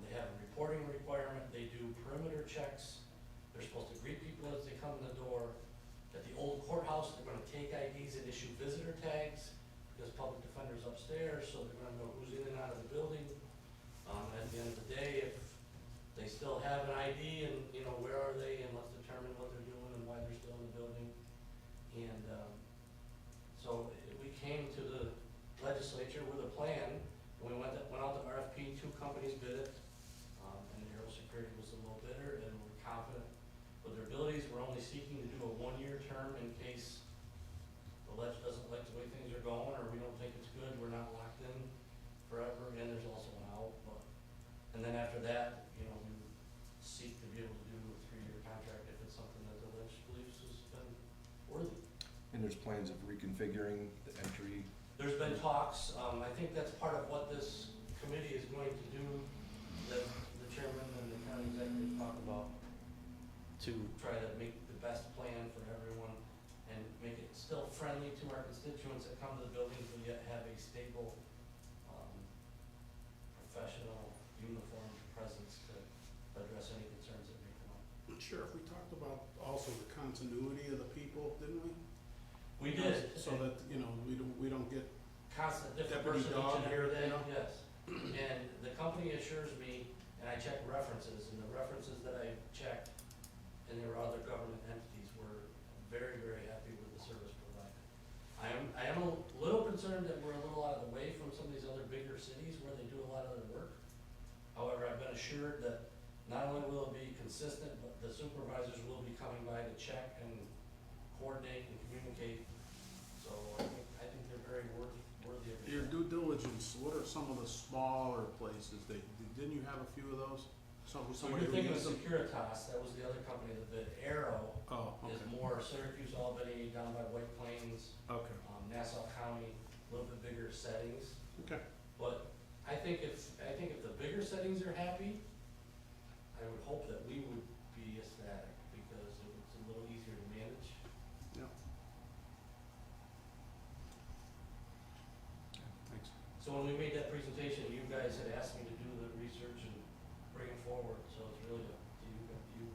They have a reporting requirement, they do perimeter checks. They're supposed to greet people as they come in the door. At the old courthouse, they're gonna take IDs and issue visitor tags, because public defender's upstairs, so they're gonna know who's in and out of the building. At the end of the day, if they still have an ID and, you know, where are they, and let's determine what they're doing and why they're still in the building. And, so we came to the legislature with a plan, and we went out to RFP, 2 companies bid it, and Aero Security was the low bidder, and we're confident with their abilities. We're only seeking to do a 1-year term in case the ledge doesn't like the way things are going, or we don't think it's good, we're not locked in forever, and there's also an out, but, and then after that, you know, we would seek to be able to do a 3-year contract if it's something that the ledge believes has been worthy. And there's plans of reconfiguring the entry? There's been talks, I think that's part of what this committee is going to do, that the chairman and the county executive talk about, to try to make the best plan for everyone and make it still friendly to our constituents that come to the buildings, but yet have a stable, professional, uniform presence to address any concerns that may come up. Sheriff, we talked about also the continuity of the people, didn't we? We did. So that, you know, we don't get, Constant different Deputy person dog each and here, every day, you know? yes. And the company assures me, and I check references, and the references that I checked, and there were other government entities, were very, very happy with the service provided. I am a little concerned that we're a little out of the way from some of these other bigger cities where they do a lot of their work. However, I've been assured that not only will it be consistent, but the supervisors will be coming by to check and coordinate and communicate. So I think they're very worthy of your it. due diligence, what are some of the smaller places? Didn't you have a few of those? So Somebody you're who thinking of used them? Securitas, that was the other company, the Arrow Oh, is okay, more Syracuse, Albany, down by White Plains, okay, Nassau County, a little bit bigger settings. okay. But I think if the bigger settings are happy, I would hope that we would be ecstatic, because it's a little easier to manage. Yeah. Thanks. So when we made that presentation, you guys had asked me to do the research and bring it forward, so it's really up to you guys to do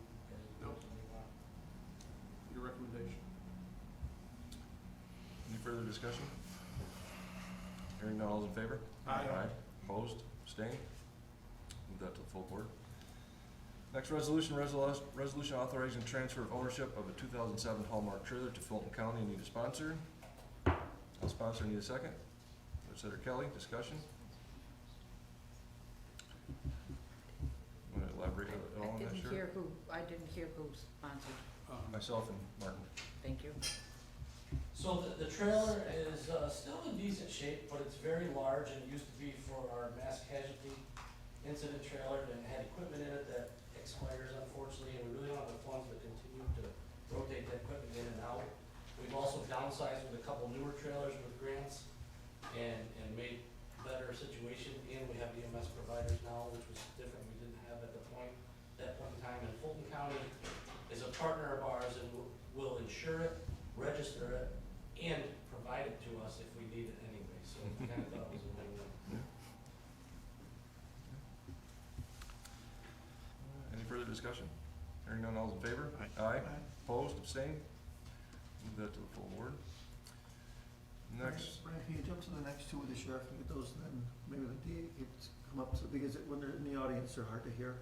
Nope. what you want. Your recommendation? Any further discussion? Hearing none, all those in favor? Aye. Opposed, abstained? Move that to the full board. Next resolution authorizing transfer of ownership of a 2007 Hallmark trailer to Fulton County. Need a sponsor? I'll sponsor, need a second? Legislator Kelly, discussion? Want to elaborate at all on that, Sheriff? I didn't hear who sponsored. Myself and Martin. Thank you. So the trailer is still in decent shape, but it's very large, and it used to be for our mass casualty incident trailer, and it had equipment in it that expires unfortunately, and we really don't have the funds to continue to rotate that equipment in and out. We've also downsized with a couple newer trailers with grants and made better situation, and we have EMS providers now, which was different, we didn't have at that point in time. And Fulton County is a partner of ours and will insure it, register it, and provide it to us if we need it anyway, so I kind of thought it was a win-win. Any further discussion? Hearing none, all those in favor? Aye. Opposed, abstained? Move that to the full board. Next, Brian, can you jump to the next two with the sheriff and get those, and then maybe the DA gets come up, so, because when they're in the audience, they're hard to hear.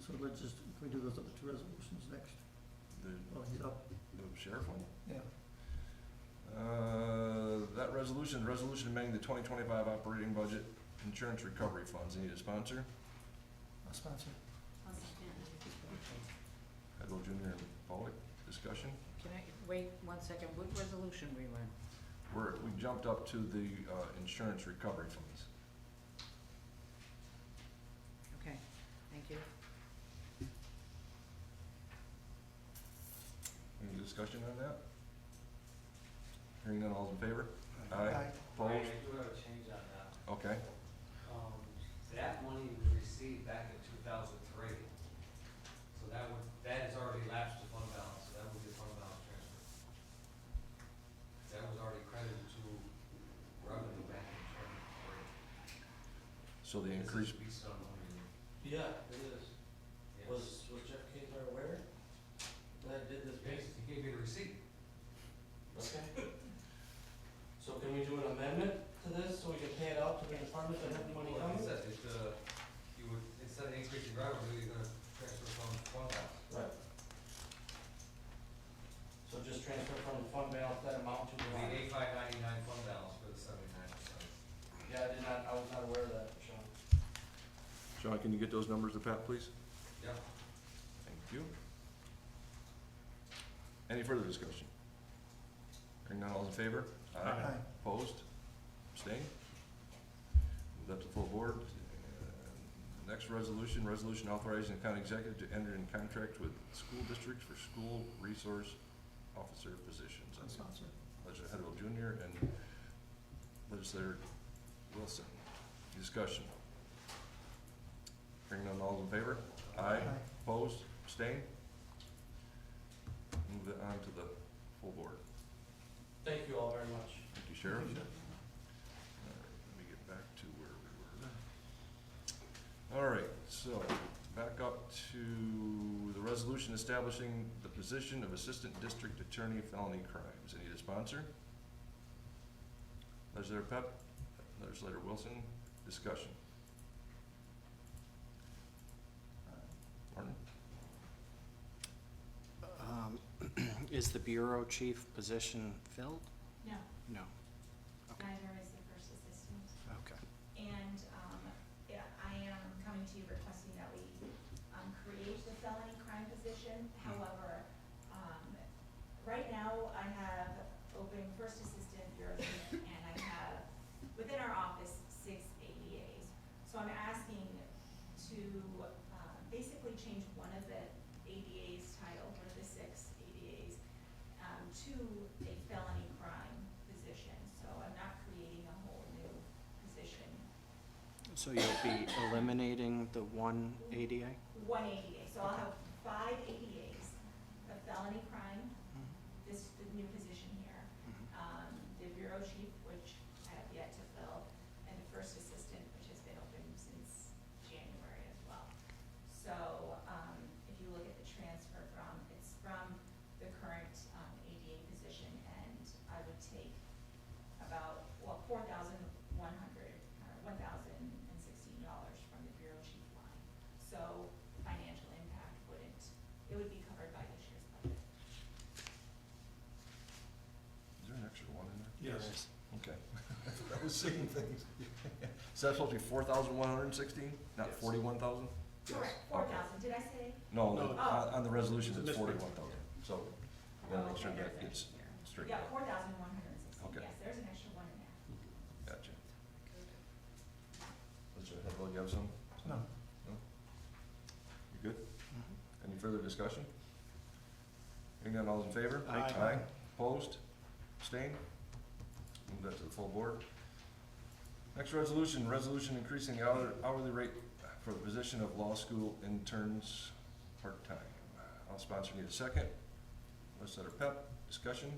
So let's just, can we do those other two resolutions next? the I'll heat up. sheriff one. Yeah. That resolution amending the 2025 operating budget, insurance recovery funds. Need a sponsor? I'll sponsor. Edward Jr. and Pollock, discussion? Can I, wait 1 second, what resolution we were in? We jumped up to the insurance recovery funds. Okay, thank you. Any discussion on that? Hearing none, all those in favor? Aye. Opposed? I do have a change on that. Okay. That money was received back in 2003. So that has already lapsed to fund balance, so that would be a fund balance transfer. That was already credited to revenue back in 2003. So the increase, This is based on money. Yeah, it is. Yes. Was Jeff Kaiser aware that I did this Yes, base? he gave me the receipt. Okay. So can we do an amendment to this, so we can pay it out to the department that have the money Well, coming? like I said, you would, instead of increasing revenue, you're gonna transfer from fund balance. Right. So just transfer from the fund balance that amount to the The line? 8599 fund balance for the 79%. Yeah, I was not aware of that, Sean. Sean, can you get those numbers to Pat, please? Yep. Thank you. Any further discussion? Hearing none, all those in favor? Aye. Opposed? Abstained? Move that to full board. Next resolution authorizing the county executive to enter in contract with school districts for school resource officer positions. I'll sponsor. Legislator Hedwell Jr. and Legislator Wilson. Discussion. Hearing none, all those in favor? Aye. Opposed? Abstained? Move it on to the full board. Thank you all very much. Thank you, Sheriff. All right, let me get back to where we were. All right, so back up to the resolution establishing the position of Assistant District Attorney Felony Crimes. I need a sponsor. Legislator Pep, Legislator Wilson, discussion. Martin? Is the bureau chief position filled? No, No. Okay. neither is the first assistant. Okay. And, yeah, I am coming to you requesting that we, create the felony crime position. However, right now I have open first assistant, bureau chief, and I have, within our office, 6 ADAs. So I'm asking to, basically change one of the ADA's title, one of the 6 ADAs, to a felony crime position. So I'm not creating a whole new position. So you'll be eliminating the one ADA? One ADA, so I'll have 5 ADAs, the felony crime, the new position here, the bureau chief, which I have yet to fill, and the first assistant, which has been open since January as well. So, if you look at the transfer it's from the current, ADA position, and I would take about, $4,100, or $1,016 from the bureau chief line. So, financial impact it would be covered by this year's budget. Is there an extra one in there? Yes. Okay. I was seeing things. So that's supposed to be 4,116, not Yes. 41,000? Correct, 4,000, did I say? No, No. on the resolution, It's a it's misprint. 41,000, so we want to make sure Okay, that there's gets an extra straight. here. Yeah, 4,116, Okay. yes, there's an extra one in there. Gotcha. Legislator Hedwell, you have some? No. No? You good? Any further discussion? Hearing none, all those in favor? Aye. Opposed? Abstained? Move that to the full board. Next resolution, resolution increasing the hourly rate for the position of law school interns part-time. I'll sponsor, need a second. Legislator Pep, discussion.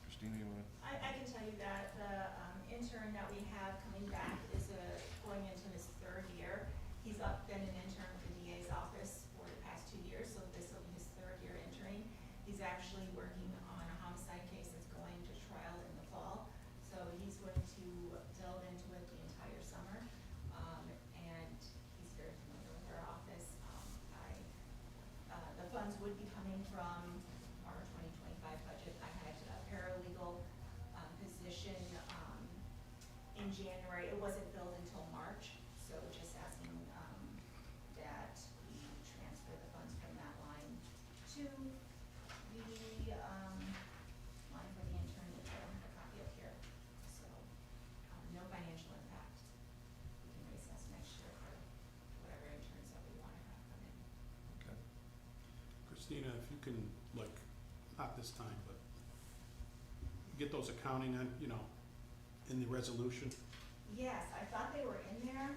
Christina, you wanna? I can tell you that the intern that we have coming back is going into his 3rd year. He's been an intern with the DA's office for the past 2 years, so this will be his 3rd year interning. He's actually working on a homicide case that's going to trial in the fall. So he's going to delve into it the entire summer, and he's very familiar with our office. The funds would be coming from our 2025 budget. I had a paralegal position in January. It wasn't billed until March, so just asking that we transfer the funds from that line to the line for the intern, which I don't have a copy of here. So, no financial impact. We can reassess next year for whatever interns that we want to have come in. Okay. Christina, if you can, like, not this time, but get those accounting, in the resolution. Yes, I thought they were in there.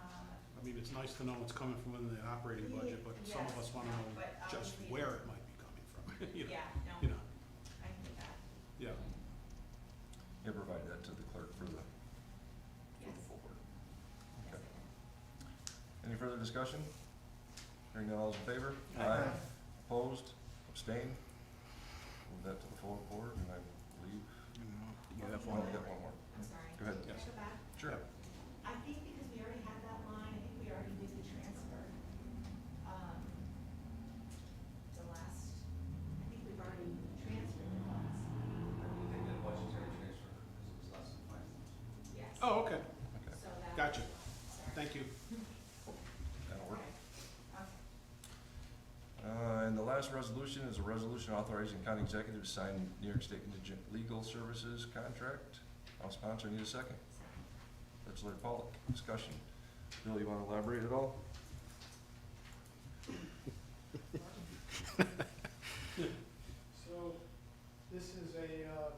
I mean, it's nice to know it's coming from in the operating budget, but some of Yes, us wanna no, know but I'll just read it. where it might be coming from, Yeah, no, You know, I can do that. yeah. You provide that to the clerk for the Yes. full board. Yes, Okay. I can. Any further discussion? Hearing none, all those in favor? Aye. Opposed? Abstained? Move that to the full board, and I believe, You have oh, one. we got one more. I'm sorry. Go ahead. Can I go back? Sure. I think because we already had that line, I think we already did the transfer. I think we've already transferred the funds. We did a budgetary transfer because it was less than 5,000. Yes. Oh, okay, Okay, So that. Gotcha. Sorry. thank you. that'll work. Okay. And the last resolution is a resolution authorizing county executive to sign New York State Indigent Legal Services contract. I'll sponsor, need a second. Legislator Pollock, discussion. Bill, you wanna elaborate at all? So, this is a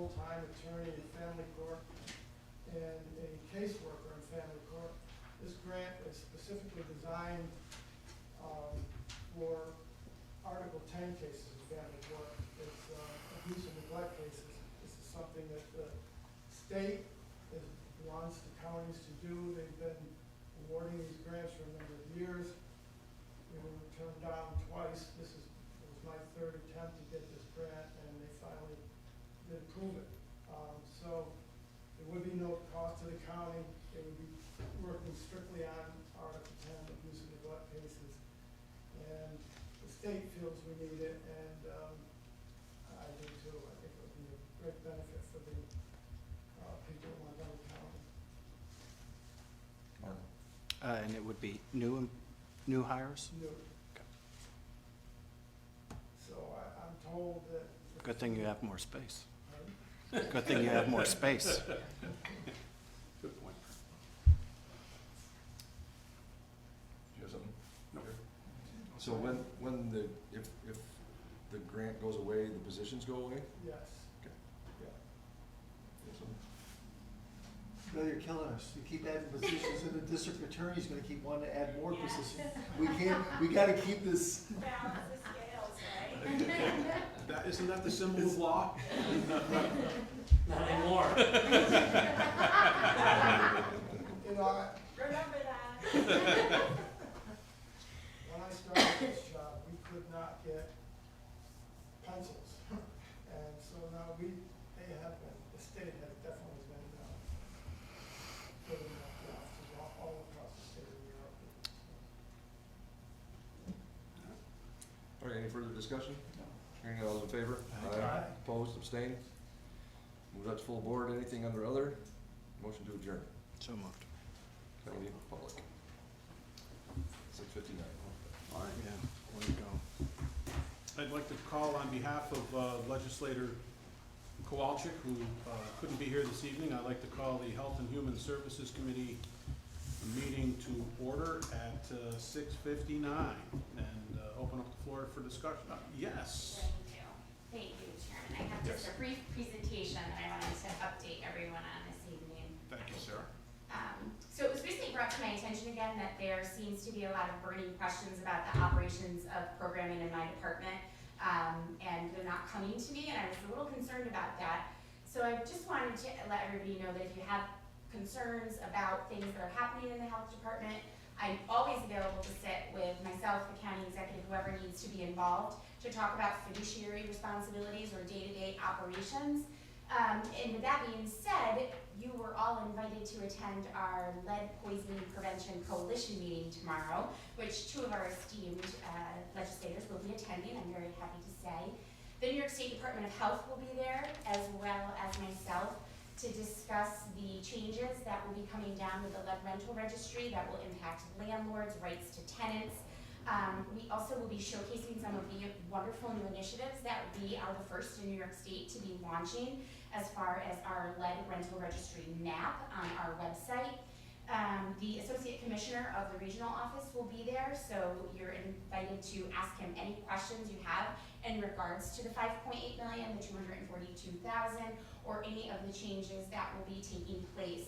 full-time attorney in family court and a caseworker in family court. This grant is specifically designed for Article 10 cases in family court. It's abuse and neglect cases. This is something that the state wants the counties to do. They've been awarding these grants for a number of years. We were turned down twice. This was my third attempt to get this grant, and they finally did approve it. So there would be no cost to the county. It would be working strictly on Article 10 abuse and neglect cases. And the state feels we need it, and I do too. I think it would be a great benefit for the people in Montgomery County. Martin? And it would be new hires? New. So I'm told that. Good thing you have more space. Pardon? Good thing you have more space. Good point. Do you have something? No. So when if the grant goes away, the positions go away? Yes. Okay. Yeah. You have something? No, you're killing us. You keep adding positions, and the district attorney's gonna keep wanting to add more Yes. positions. We gotta keep this. Balance the scales, right? Isn't that the symbol of law? Not anymore. You know, Remember that. when I started this job, we could not get pencils. And so now the state has definitely been putting up the offices all across the state of New York. All right, any further discussion? Hearing none, all those in favor? Aye. Opposed, abstained? Move that to full board. Anything under other? Motion to adjourn. So moved. Kelly, Public. 6:59. All right, yeah, where you go? I'd like to call on behalf of Legislator Kowalczyk, who couldn't be here this evening. I'd like to call the Health and Human Services Committee meeting to order at 6:59 and open up the floor for discussion. Yes. Thank you, Chairman. I have just a brief presentation that I wanted to update everyone on this evening. Thank you, Sarah. So it was recently brought to my attention again that there seems to be a lot of burning questions about the operations of programming in my department, and they're not coming to me, and I was a little concerned about that. So I just wanted to let everybody know that if you have concerns about things that are happening in the health department, I'm always available to sit with myself, the county executive, whoever needs to be involved, to talk about fiduciary responsibilities or day-to-day operations. And with that being said, you were all invited to attend our Lead Poisoning Prevention Coalition meeting tomorrow, which two of our esteemed legislators will be attending, I'm very happy to say. The New York State Department of Health will be there, as well as myself, to discuss the changes that will be coming down with the lead rental registry that will impact landlords' rights to tenants. We also will be showcasing some of the wonderful new initiatives that we are the first in New York State to be launching as far as our lead rental registry map on our website. The Associate Commissioner of the Regional Office will be there, so you're invited to ask him any questions you have in regards to the 5.8 million, the 242,000, or any of the changes that will be taking place.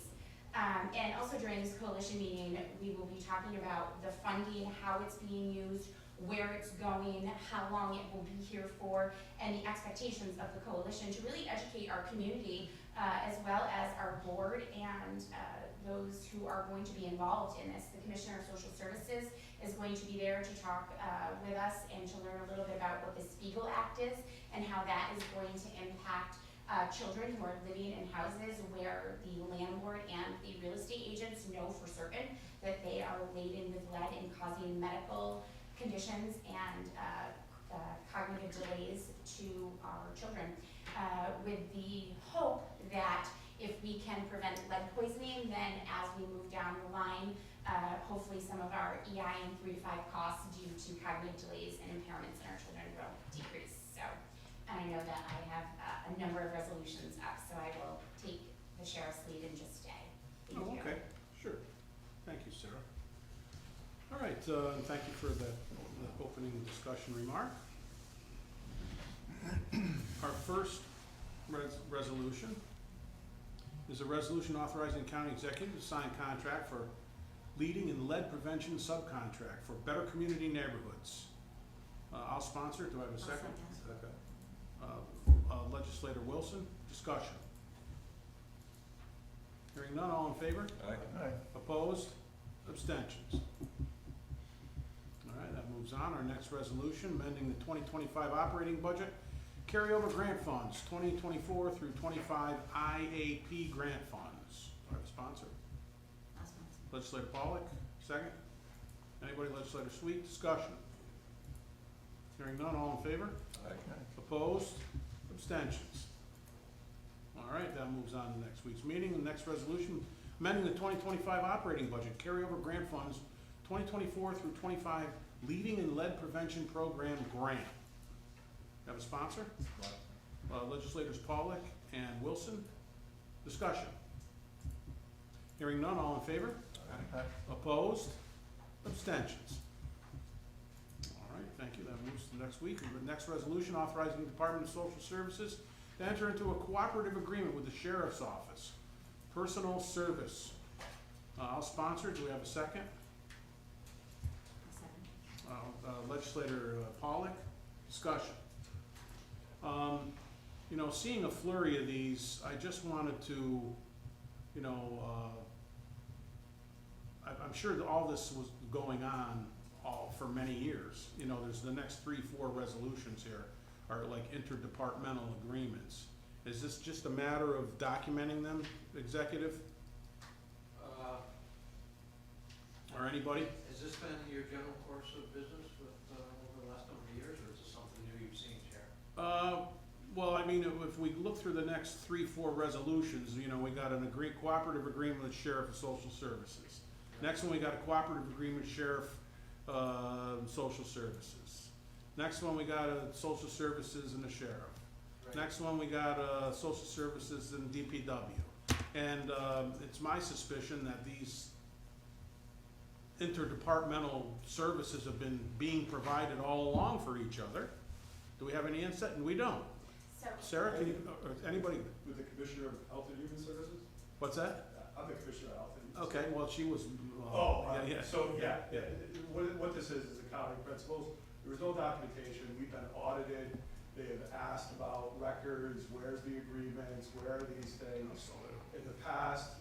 And also during this coalition meeting, we will be talking about the funding, how it's being used, where it's going, how long it will be here for, and the expectations of the coalition to really educate our community, as well as our board and those who are going to be involved in this. The Commissioner of Social Services is going to be there to talk with us and to learn a little bit about what the Spiegel Act is and how that is going to impact children who are living in houses where the landlord and the real estate agents know for certain that they are laden with lead and causing medical conditions and cognitive delays to our children, with the hope that if we can prevent lead poisoning, then as we move down the line, hopefully some of our EI and 3 to 5 costs due to cognitive delays and impairments in our children will decrease. So, and I know that I have a number of resolutions up, so I will take the sheriff's lead and just stay. Thank you. Okay, sure. Thank you, Sarah. All right, and thank you for the opening discussion remark. Our first resolution is a resolution authorizing the county executive to sign contract for leading in lead prevention subcontract for Better Community Neighborhoods. I'll sponsor it. Do I have a second? Second. Legislator Wilson, discussion. Hearing none, all in favor? Aye. Opposed? Abstentions? All right, that moves on. Our next resolution, amending the 2025 operating budget, carryover grant funds, 2024 through 25 IAP grant funds. Do I have a sponsor? I'll sponsor. Legislator Pollock, second. Anybody? Legislator Sweet, discussion. Hearing none, all in favor? Aye. Opposed? Abstentions? All right, that moves on to next week's meeting. The next resolution, amending the 2025 operating budget, carryover grant funds, 2024 through 25 Leading in Lead Prevention Program grant. Have a sponsor? Legislators Pollock and Wilson. Discussion. Hearing none, all in favor? Aye. Opposed? Abstentions? All right, thank you. That moves to next week. The next resolution authorizing the Department of Social Services to enter into a cooperative agreement with the Sheriff's Office. Personal service. I'll sponsor. Do we have a second? I'll second. Legislator Pollock, discussion. You know, seeing a flurry of these, I just wanted to, you know, I'm sure that all this was going on for many years. You know, there's the next 3, 4 resolutions here are like interdepartmental agreements. Is this just a matter of documenting them, executive, or anybody? Has this been your general course of business with, over the last number of years, or is this something new you've seen, Chair? Well, I mean, if we look through the next 3, 4 resolutions, you know, we got an cooperative agreement with Sheriff of Social Services. Next one, we got a cooperative agreement with Sheriff, Social Services. Next one, we got a Social Services and the Sheriff. Right. Next one, we got, Social Services and DPW. And, it's my suspicion that these interdepartmental services have been being provided all along for each other. Do we have any insight? And we don't. So, Sarah, can you, or anybody, With the Commissioner of Health and Human Services? what's that? I'm the Commissioner of Health and Human Okay, Services. well, she was, yeah. So, what this is accounting principles. There was no documentation. We've been audited. They have asked about records, where's the agreements, where are these things? In the past,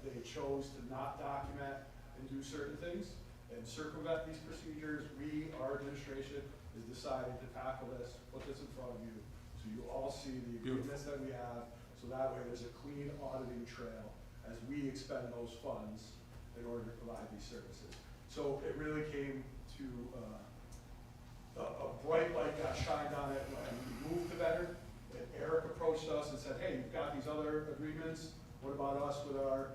they chose to not document and do certain things and circumvent these procedures. Our administration, has decided to tackle this, put this in front of you, so you all see the agreements that we have, so that way there's a clean auditing trail as we expend those funds in order to provide these services. So it really came to, a bright light got shined on it when we moved to Better, and Eric approached us and said, hey, you've got these other agreements, what about us with our,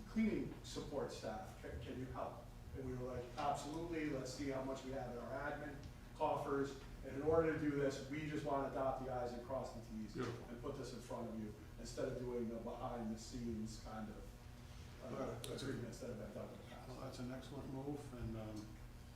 cleaning support staff, can you help? And we were like, absolutely, let's see how much we have in our admin coffers, and in order to do this, we just want to dot the i's and cross the t's. Beautiful. And put this in front of you, instead of doing the behind the scenes kind of, agreements that have been done in the past. Well, that's an excellent move, and,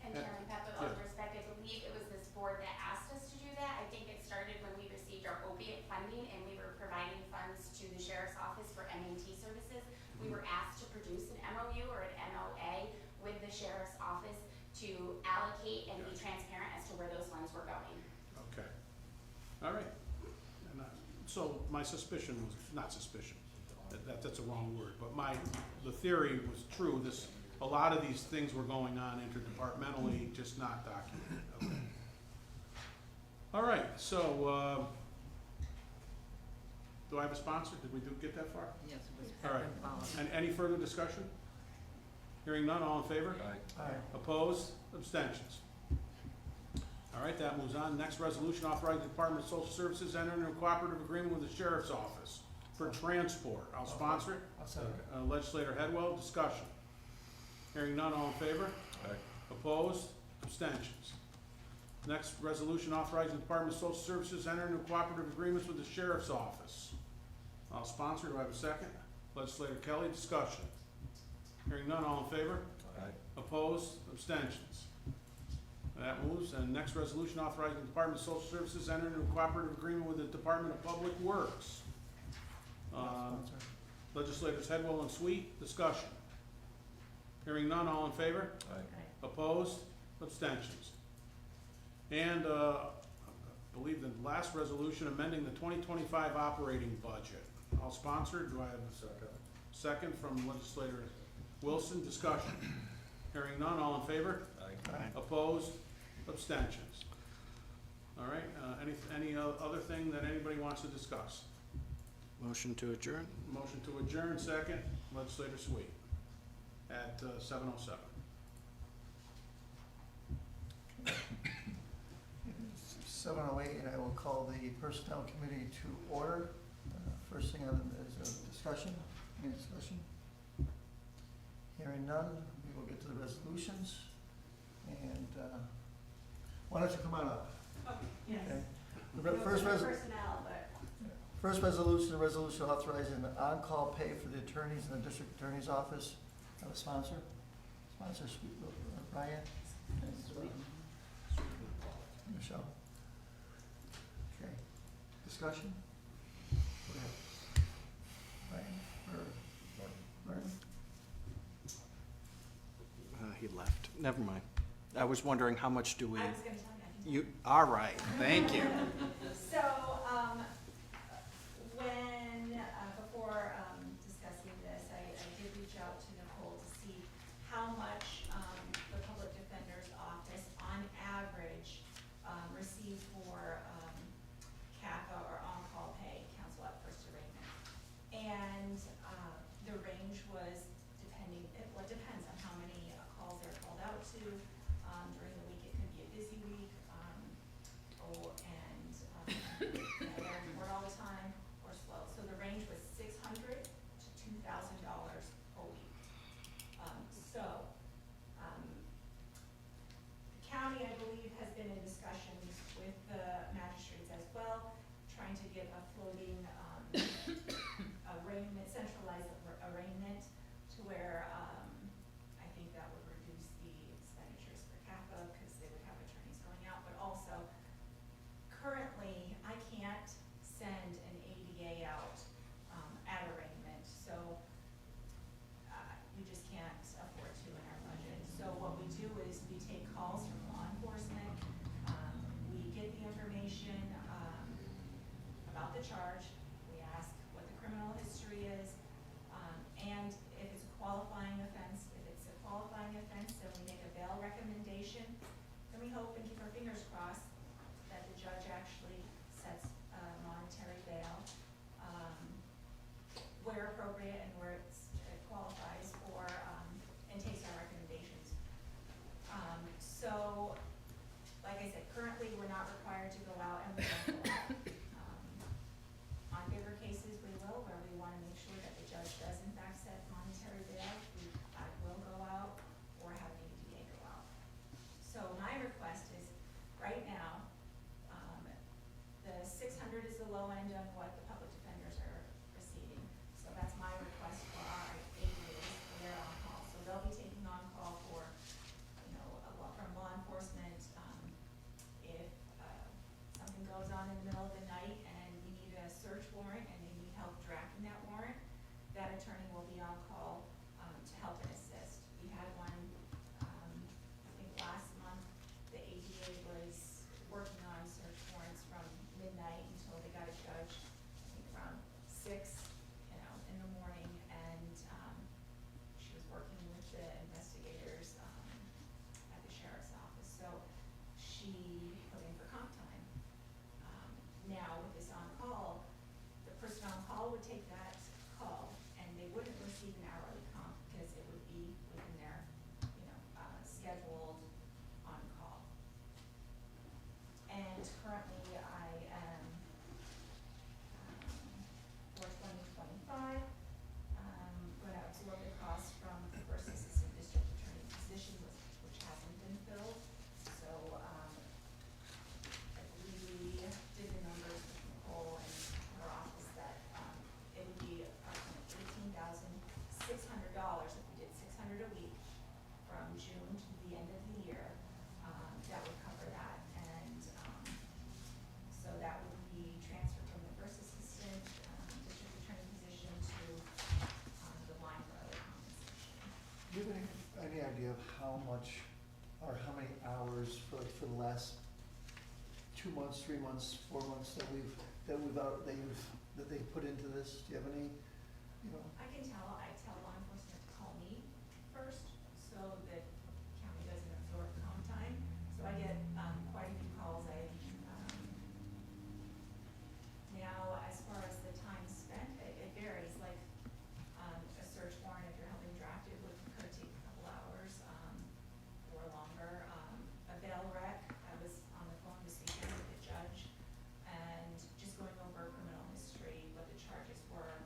and Chairman Pep, with all due respect, I believe it was this board that asked us to do that. I think it started when we received our opiate funding and we were providing funds to the Sheriff's Office for MAT services. We were asked to produce an MOU or an MOA with the Sheriff's Office to allocate and be transparent as to where those funds were going. okay. All right. And so my suspicion was, not suspicion, that's a wrong word, but the theory was true. A lot of these things were going on interdepartmentally, just not documented. Okay. All right, so, do I have a sponsor? Did we get that far? Yes, it was All right. And any further discussion? Hearing none, all in favor? Aye. Opposed? Abstentions? All right, that moves on. Next resolution authorizing the Department of Social Services enter into a cooperative agreement with the Sheriff's Office for transport. I'll sponsor it. I'll second. Legislator Headwell, discussion. Hearing none, all in favor? Aye. Opposed? Abstentions? Next resolution authorizing the Department of Social Services enter into cooperative agreements with the Sheriff's Office. I'll sponsor. Do I have a second? Legislator Kelly, discussion. Hearing none, all in favor? Aye. Opposed? Abstentions? That moves. And next resolution authorizing the Department of Social Services enter into a cooperative agreement with the Department of Public Works. Legislators Headwell and Sweet, discussion. Hearing none, all in favor? Aye. Opposed? Abstentions? And I believe the last resolution amending the 2025 operating budget. I'll sponsor. Do I have a second? Second from legislator Wilson, discussion. Hearing none, all in favor? Aye. Opposed? Abstentions? All right, any other thing that anybody wants to discuss? Motion to adjourn? Motion to adjourn, second, legislator Sweet, at 7:07. It's 7:08, and I will call the Personnel Committee to order. First thing on is a discussion. Any discussion? Hearing none, we will get to the resolutions. And why don't you come on up? Okay, yes. Okay. The We don't first do resolution. personnel, but First resolution, a resolution authorizing the on-call pay for the attorneys in the district attorney's office. Have a sponsor? Sponsor, Brian? Michelle? Okay. Discussion? Go ahead. Brian, or Martin? He left. Never mind. I was wondering how much do we, I was gonna tell you. you, all right, thank you. So, when, before, discussing this, I did reach out to Nicole to see how much, the public defender's office on average, receives for, CAFA or on-call pay, counsel at first arraignment. And, the range was depending, well, it depends on how many calls they're called out to. During the week, it could be a busy week, they're in court all the time or slow. So the range was $600 to $2,000 a week. The county, I believe, has been in discussions with the magistrates as well, trying to get a floating, arraignment, centralized arraignment to where, I think that would reduce the expenditures for CAFA because they would have attorneys going out, but also currently, I can't send an ADA out, at arraignment, so, we just can't afford to in our budget. So what we do is we take calls from law enforcement, we get the information, about the charge, how much, or how many hours for the last 2 months, 3 months, 4 months that they've put into this? Do you have any, you know? I tell law enforcement to call me first, so that county doesn't absorb comp time. So I get, quite a few calls. Now, as far as the time spent, it varies, like, a search warrant, if you're helping draft it, could take a couple hours, or longer. A bail rec, I was on the phone this weekend with the judge, and just going over criminal history, what the charges were.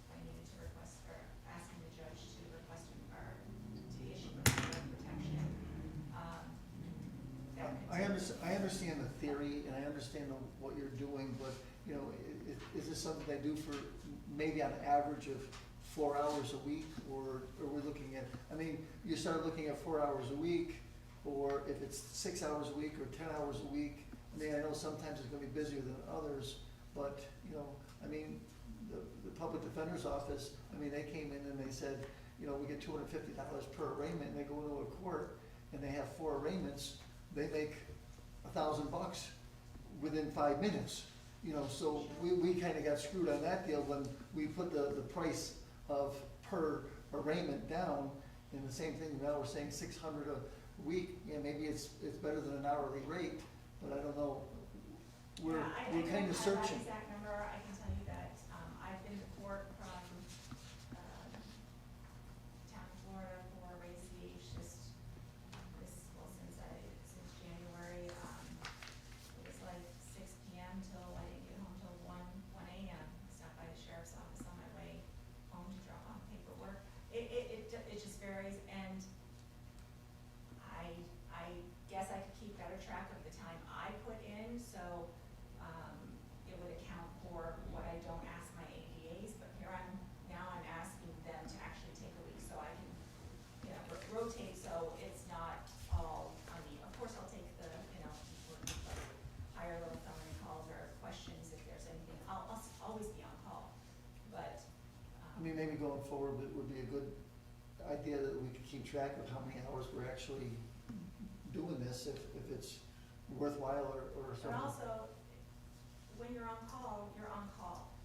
I needed to request, or asking the judge to request, or to issue a order of protection. That could I understand the theory, and I understand what you're doing, but, you know, is this something they do for maybe on average of 4 hours a week, or we're looking at, I mean, you start looking at 4 hours a week, or if it's 6 hours a week or 10 hours a week. I mean, I know sometimes it's gonna be busier than others, but, you know, I mean, the public defender's office, I mean, they came in and they said, you know, we get $250 per arraignment, and they go into a court, and they have 4 arraignments, they make $1,000 within 5 minutes. You know, so we kinda got screwed on that deal when we put the price of per arraignment down, and the same thing, now we're saying 600 a week. Yeah, maybe it's better than an hourly rate, but I don't know. We're kinda searching. I don't have that exact number. I can tell you that, I've been to court from, town of Florida for raise the age since January. It was like 6 PM till I didn't get home till 1 AM. Stopped by the sheriff's office on my way home to drop off paperwork. It just varies, and I guess I could keep better track of the time I put in, so, it would account for what I don't ask my ADAs, but now I'm asking them to actually take a week so I can, you know, rotate, so it's not all on me. Of course, I'll take the, you know, higher level felony calls or questions if there's anything. I'll always be on call, but, I mean, maybe going forward, it would be a good idea that we could keep track of how many hours we're actually doing this, if it's worthwhile or but something. also, when you're on call,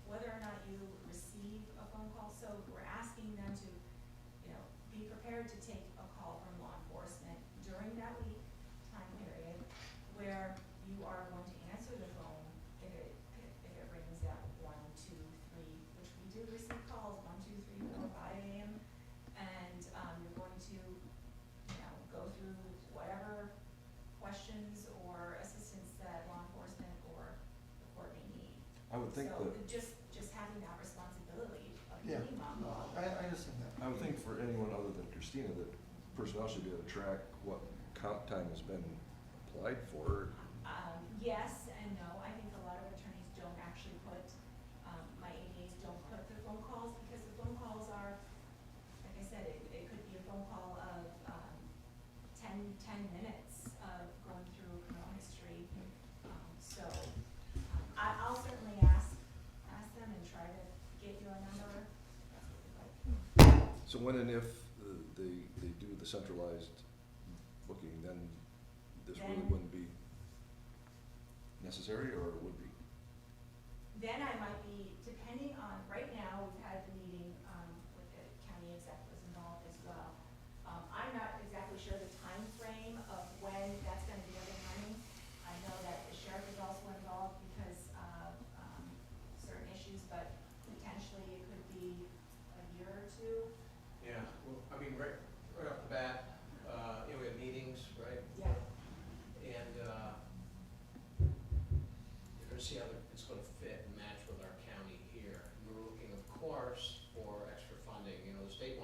whether or not you receive a phone call. So we're asking them to, you know, be prepared to take a call from law enforcement during that week time period, where you are going to answer the phone if it rings at 1, 2, 3, which we do receive calls, 1, 2, 3, 4, 5 AM. And, you're going to, you know, go through whatever questions or assistance that law enforcement or the court may need. I would think So that, just having that responsibility of Yeah, being on no, call. I understand that. I would think for anyone other than Christina, that personnel should be able to track what comp time has been applied for. Yes and no. I think a lot of attorneys don't actually put, my ADAs don't put the phone calls, because the phone calls are, like I said, it could be a phone call of, 10 minutes of going through criminal history. So, I'll certainly ask them and try to get you a number. That's what we'd like. So when and if they do the centralized booking, then this really Then- wouldn't be necessary, or it would be? Then I might be, depending on, right now, we've had the meeting, with the county exec was involved as well. I'm not exactly sure the time frame of when that's gonna be up and running. I know that the sheriff is also involved because of, certain issues, but potentially it could be a year or two. Yeah, well, I mean, right off the bat, you know, we have meetings, right? Yeah. And, you're gonna see how it's gonna fit and match with our county here. We're looking, of course, for extra funding. You know, the state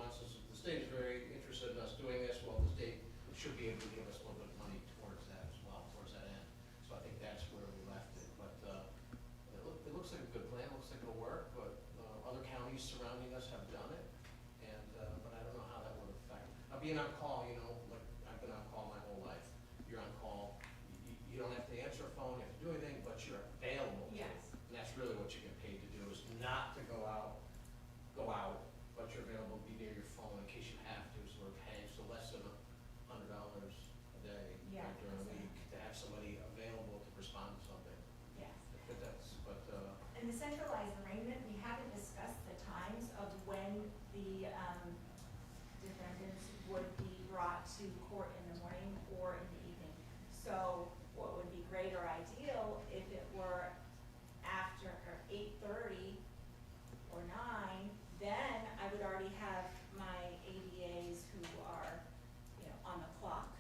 is very interested in us doing this. Well, the state should be able to give us a little bit of money towards that as well, towards that end. So I think that's where we left it. But, it looks like a good plan, looks like it'll work, but, other counties surrounding us have done it. And, but I don't know how that would affect. Now, being on call, you know, like, I've been on call my whole life. You're on call, you don't have to answer a phone, you have to do anything, but you're available. Yes. And that's really what you get paid to do, is not to go out, but you're available to be near your phone in case you have to, so we're paying, so less than have somebody available to respond to something. Yes. But that's, but, In the centralized arraignment, we haven't discussed the times of when the defendants would be brought to court in the morning or in the evening. So what would be great or ideal if it were after 8:30 or 9, then I would already have my ADAs who are, you know, on the clock,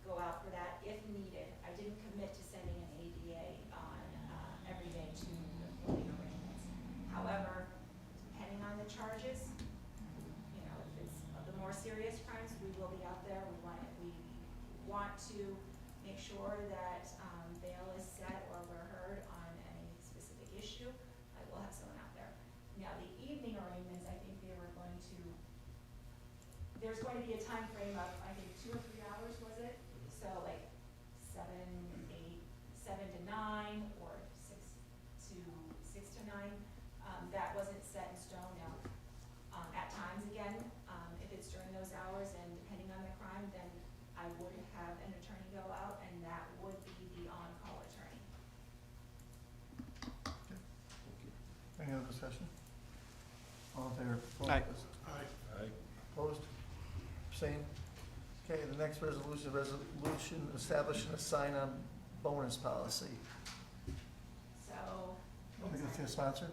go out for that if needed. I didn't commit to sending an ADA on every day to the morning arraignments. However, depending on the charges, you know, if it's the more serious crimes, we will be out there. We want to make sure that bail is set or we're heard on any specific issue. I will have someone out there. Now, the evening arraignments, I think there's going to be a time frame of, I think, 2 or 3 hours, was it? So like 7 to 9, or 6 to 9. That wasn't set in stone now. At times, again, if it's during those hours and depending on the crime, then I would have an attorney go out, and that would be the on-call attorney. Any other discussion? All in favor? Aye. Opposed? Abstained? Okay, the next resolution establishing a sign-on bonus policy. So. Want to go through the sponsor?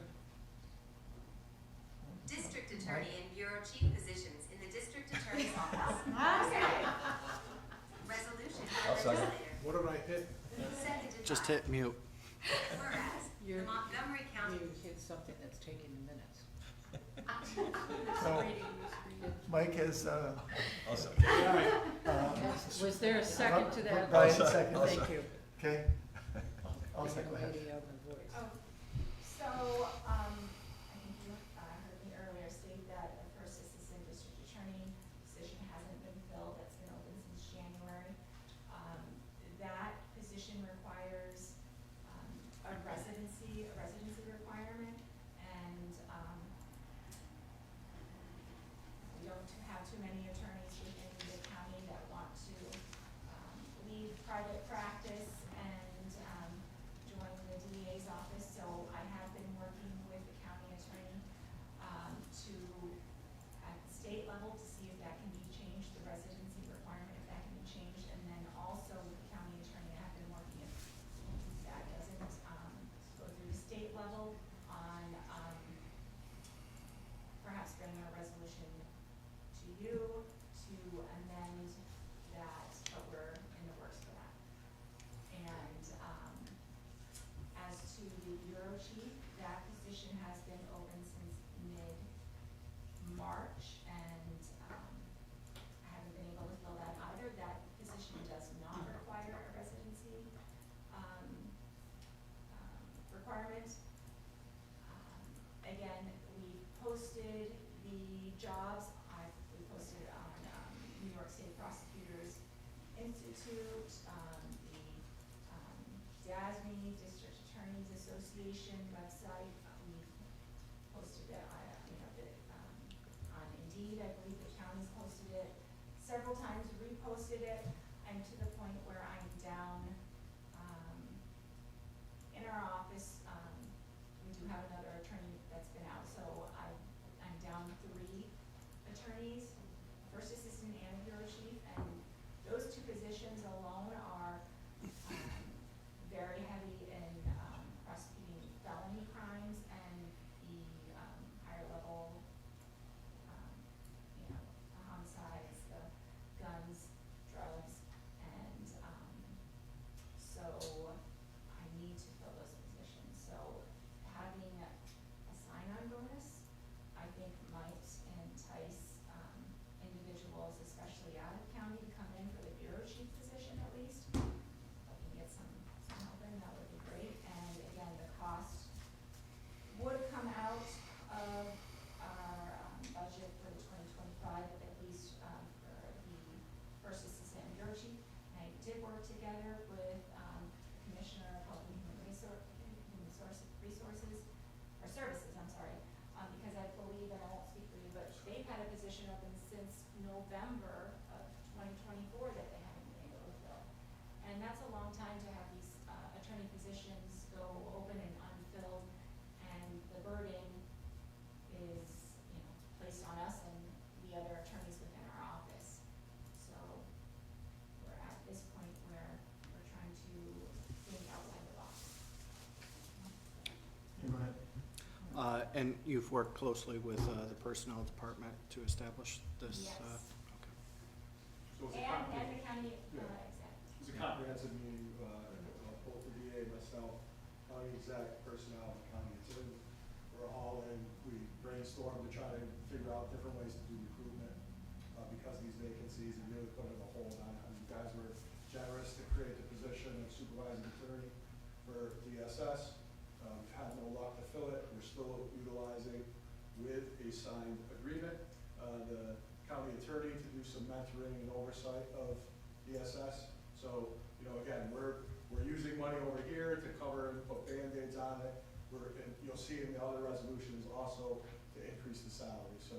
District Attorney and Bureau Chief positions in the District Attorney's Office. Okay. Resolution I'll by second. legislator. What did I hit? Seconded Just by- hit mute. Whereas, the Montgomery County You hit something that's taking the minutes. So, Mike has, I'll second. Was there a second to that? Brian, I'll second. Thank you. Okay? I'll second that. Lady of the voice. Oh, so, I think you heard me earlier state that the first assistant district attorney position hasn't been filled, that's been open since January. That position requires, a residency requirement, and, we don't have too many attorneys within the county that want to, leave private practice and, join the DA's office, so I have been working with the county attorney, to, at the state level, to see if that can be changed, the residency requirement, if that can be changed, and then also with the county attorney, I have been working, if that doesn't, go through the state level on, perhaps bringing a resolution to you to amend that, but we're in the works for that. And, as to the bureau chief, that position has been open since mid-March, and, I haven't been able to fill that either. That position does not require a residency, requirement. Again, we posted the jobs, we posted on, New York State Prosecutors Institute, the, DASME, District Attorneys Association website. We posted it, on Indeed, I believe the county's posted it several times, reposted it. I'm to the point where I'm down, in our office, we do have another attorney that's been out, so I'm down 3 attorneys, first assistant and a bureau chief, and those 2 positions alone are, very heavy in, prosecuting felony crimes and the, higher level, you know, the homicides, the guns, drugs, and, so I need to fill those positions. So having a sign-on bonus, I think might entice, positions go open and unfilled, and the burden is, you know, placed on us and the other attorneys within our office. So we're at this point where we're trying to think outside the box. Go ahead. And you've worked closely with the personnel department to establish this? Yes. Okay. So it's a And comprehensive- the county, Yeah. exec. It's a comprehensive meeting, both the DA, myself, county exec, personnel, and county attorney. We're all in, we brainstorm to try to figure out different ways to do recruitment, because of these vacancies, and really put a hold on it. And you guys were generous to create the position of supervising attorney for DSS. We've had no luck to fill it, we're still utilizing with a signed agreement, the county attorney to do some mentoring and oversight of DSS. So, you know, again, we're using money over here to cover and put Band-Aids on it. And you'll see in the other resolutions also to increase the salary. So,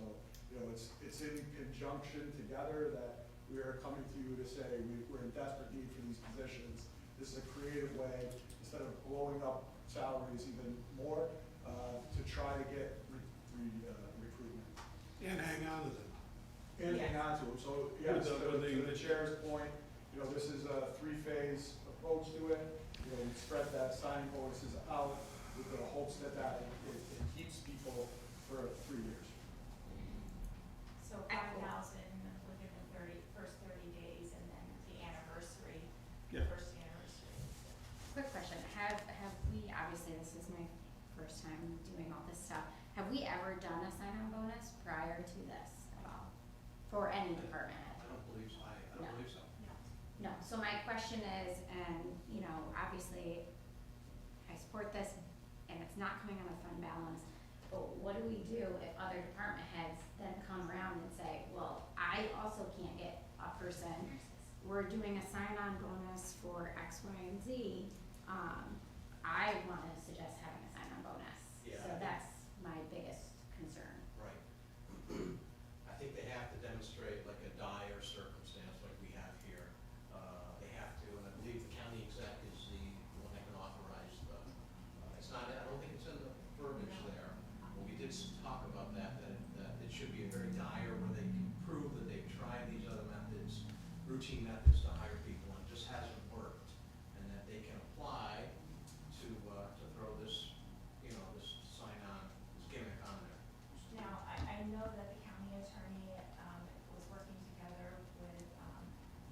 you know, it's in conjunction together that we are coming to you to say we're in desperate need for these positions. This is a creative way, instead of blowing up salaries even more, to try to get recruitment. And hang on to them. And hang on to them. So, yes, to the chair's point, you know, this is a three-phase approach to it. You know, we spread that signing bonuses out with the hopes that it keeps people for 3 years. So 5,000 within the first 30 days, and then the anniversary, Yeah. first anniversary. Quick question, have we, obviously this is my first time doing all this stuff, have we ever done a sign-on bonus prior to this at all? For any department head? I don't believe so, I No. don't believe so. No, so my question is, and, you know, obviously, I support this, and it's not coming on a fund balance, but what do we do if other department heads then come around and say, well, I also can't get a person, we're doing a sign-on bonus for X, Y, and Z, I wanna suggest having a sign-on bonus. Yeah. So that's my biggest concern. Right. I think they have to demonstrate like a dire circumstance like we have here. They have to, and I believe the county exec is the one that can authorize the, it's not, I don't think it's in the verbiage there. But we did talk about that it should be a very dire where they can prove that they've tried these other methods, routine methods to hire people, and it just hasn't worked. And that they can apply to throw this, you know, this sign-on, this gimmick on there. Now, I know that the county attorney, was working together with,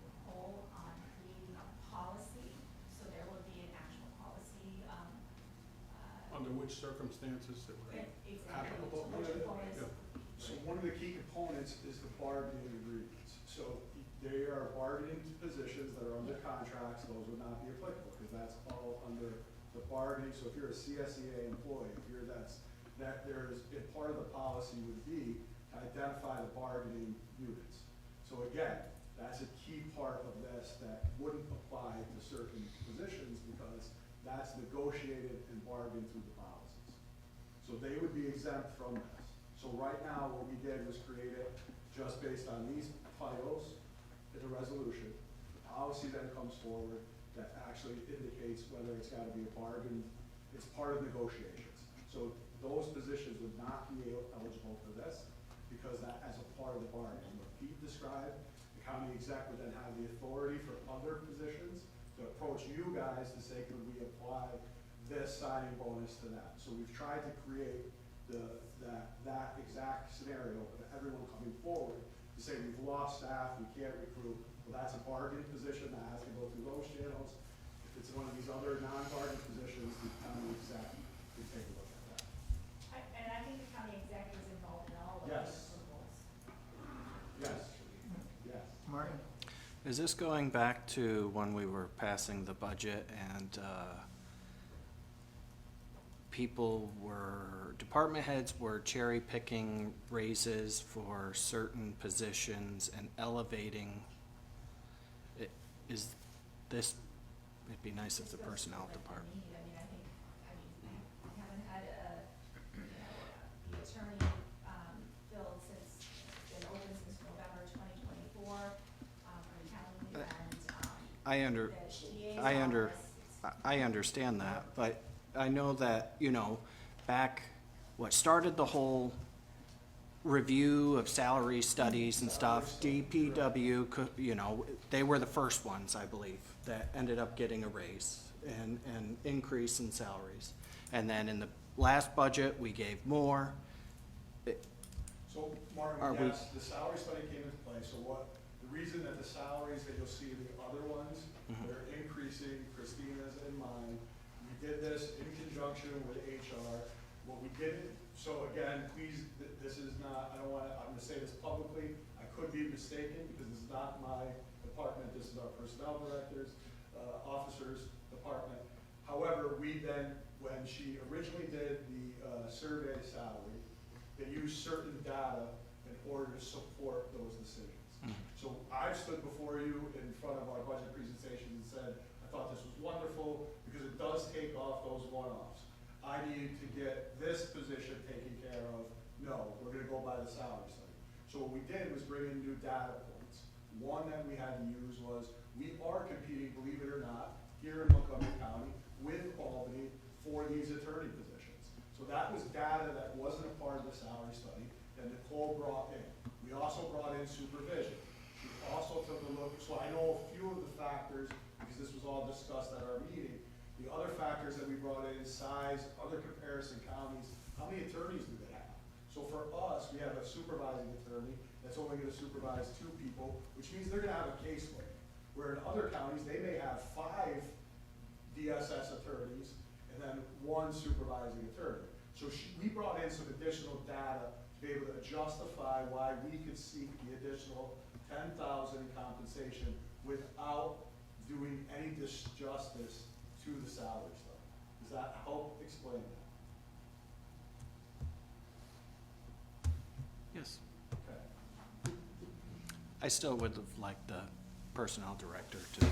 Nicole on creating a policy, so there would be an actual policy, Under which circumstances that would exactly, applicable? which bonus. Yeah. So one of the key components is the bargaining agreements. So they are bargaining positions that are under contracts, those would not be applicable, because that's all under the bargaining. So if you're a CSEA employee, if you're that there's, if part of the policy would be to identify the bargaining units. So again, that's a key part of this that wouldn't apply to certain positions, because that's negotiated and bargained through the policies. So they would be exempt from this. So right now, what we did was create it just based on these titles in the resolution. The policy then comes forward that actually indicates whether it's gotta be a bargain, it's part of negotiations. So those positions would not be eligible for this, because that as a part of the bargain. What Pete described, the county exec would then have the authority for other positions to approach you guys to say, could we apply this signing bonus to that? So we've tried to create that exact scenario of everyone coming forward to say, we've lost staff, we can't recruit. Well, that's a bargain position that has to go through those channels. If it's one of these other non-bargain positions, the county exec can take a look at that. And I think the county exec is involved in all of Yes. these approvals. Yes, yes. Martin? Is this going back to when we were passing the budget and department heads were cherry picking raises for certain positions and elevating? Is this, it'd be nice if the personnel department. I think, we haven't had the attorney, filled since, been open since November 2024, for the county, and, I under, the DA's I under, office, I understand that, but I know that, you know, back, what started the whole review of salary studies and stuff, DPW, you know, they were the first ones, I believe, that ended up getting a raise and increase in salaries. And then in the last budget, we gave more. So, Are Martin, we- yes, the salary study came into play, so the reason that the salaries that you'll see in the other ones, they're increasing, Christina's and mine, we did this in conjunction with HR. What we did, so again, please, this is not, I don't wanna, I'm gonna say this publicly, I could be mistaken, because this is not my department, this is our personnel director's, officers' department. However, we then, when she originally did the, survey salary, they used certain data in order to support those decisions. So I've stood before you in front of our budget presentation and said, I thought this was wonderful because it does take off those one-offs. I need to get this position taken care of. No, we're gonna go by the salary study. So what we did was bring in new data points. One that we had to use was, we are competing, believe it or not, here in Montgomery County with Albany for these attorney positions. So that was data that wasn't a part of the salary study that Nicole brought in. We also brought in supervision. She also took a look, so I know a few of the factors, because this was all discussed at our meeting. The other factors that we brought in is size, other comparison counties, how many attorneys do they have? So for us, we have a supervising attorney that's only gonna supervise 2 people, which means they're gonna have a caseload. Where in other counties, they may have 5 DSS attorneys and then 1 supervising attorney. So we brought in some additional data to be able to justify why we could seek the additional $10,000 in compensation without doing any disjustice to the salary study. Does that help explain that? Yes. Okay. I still would have liked the personnel director to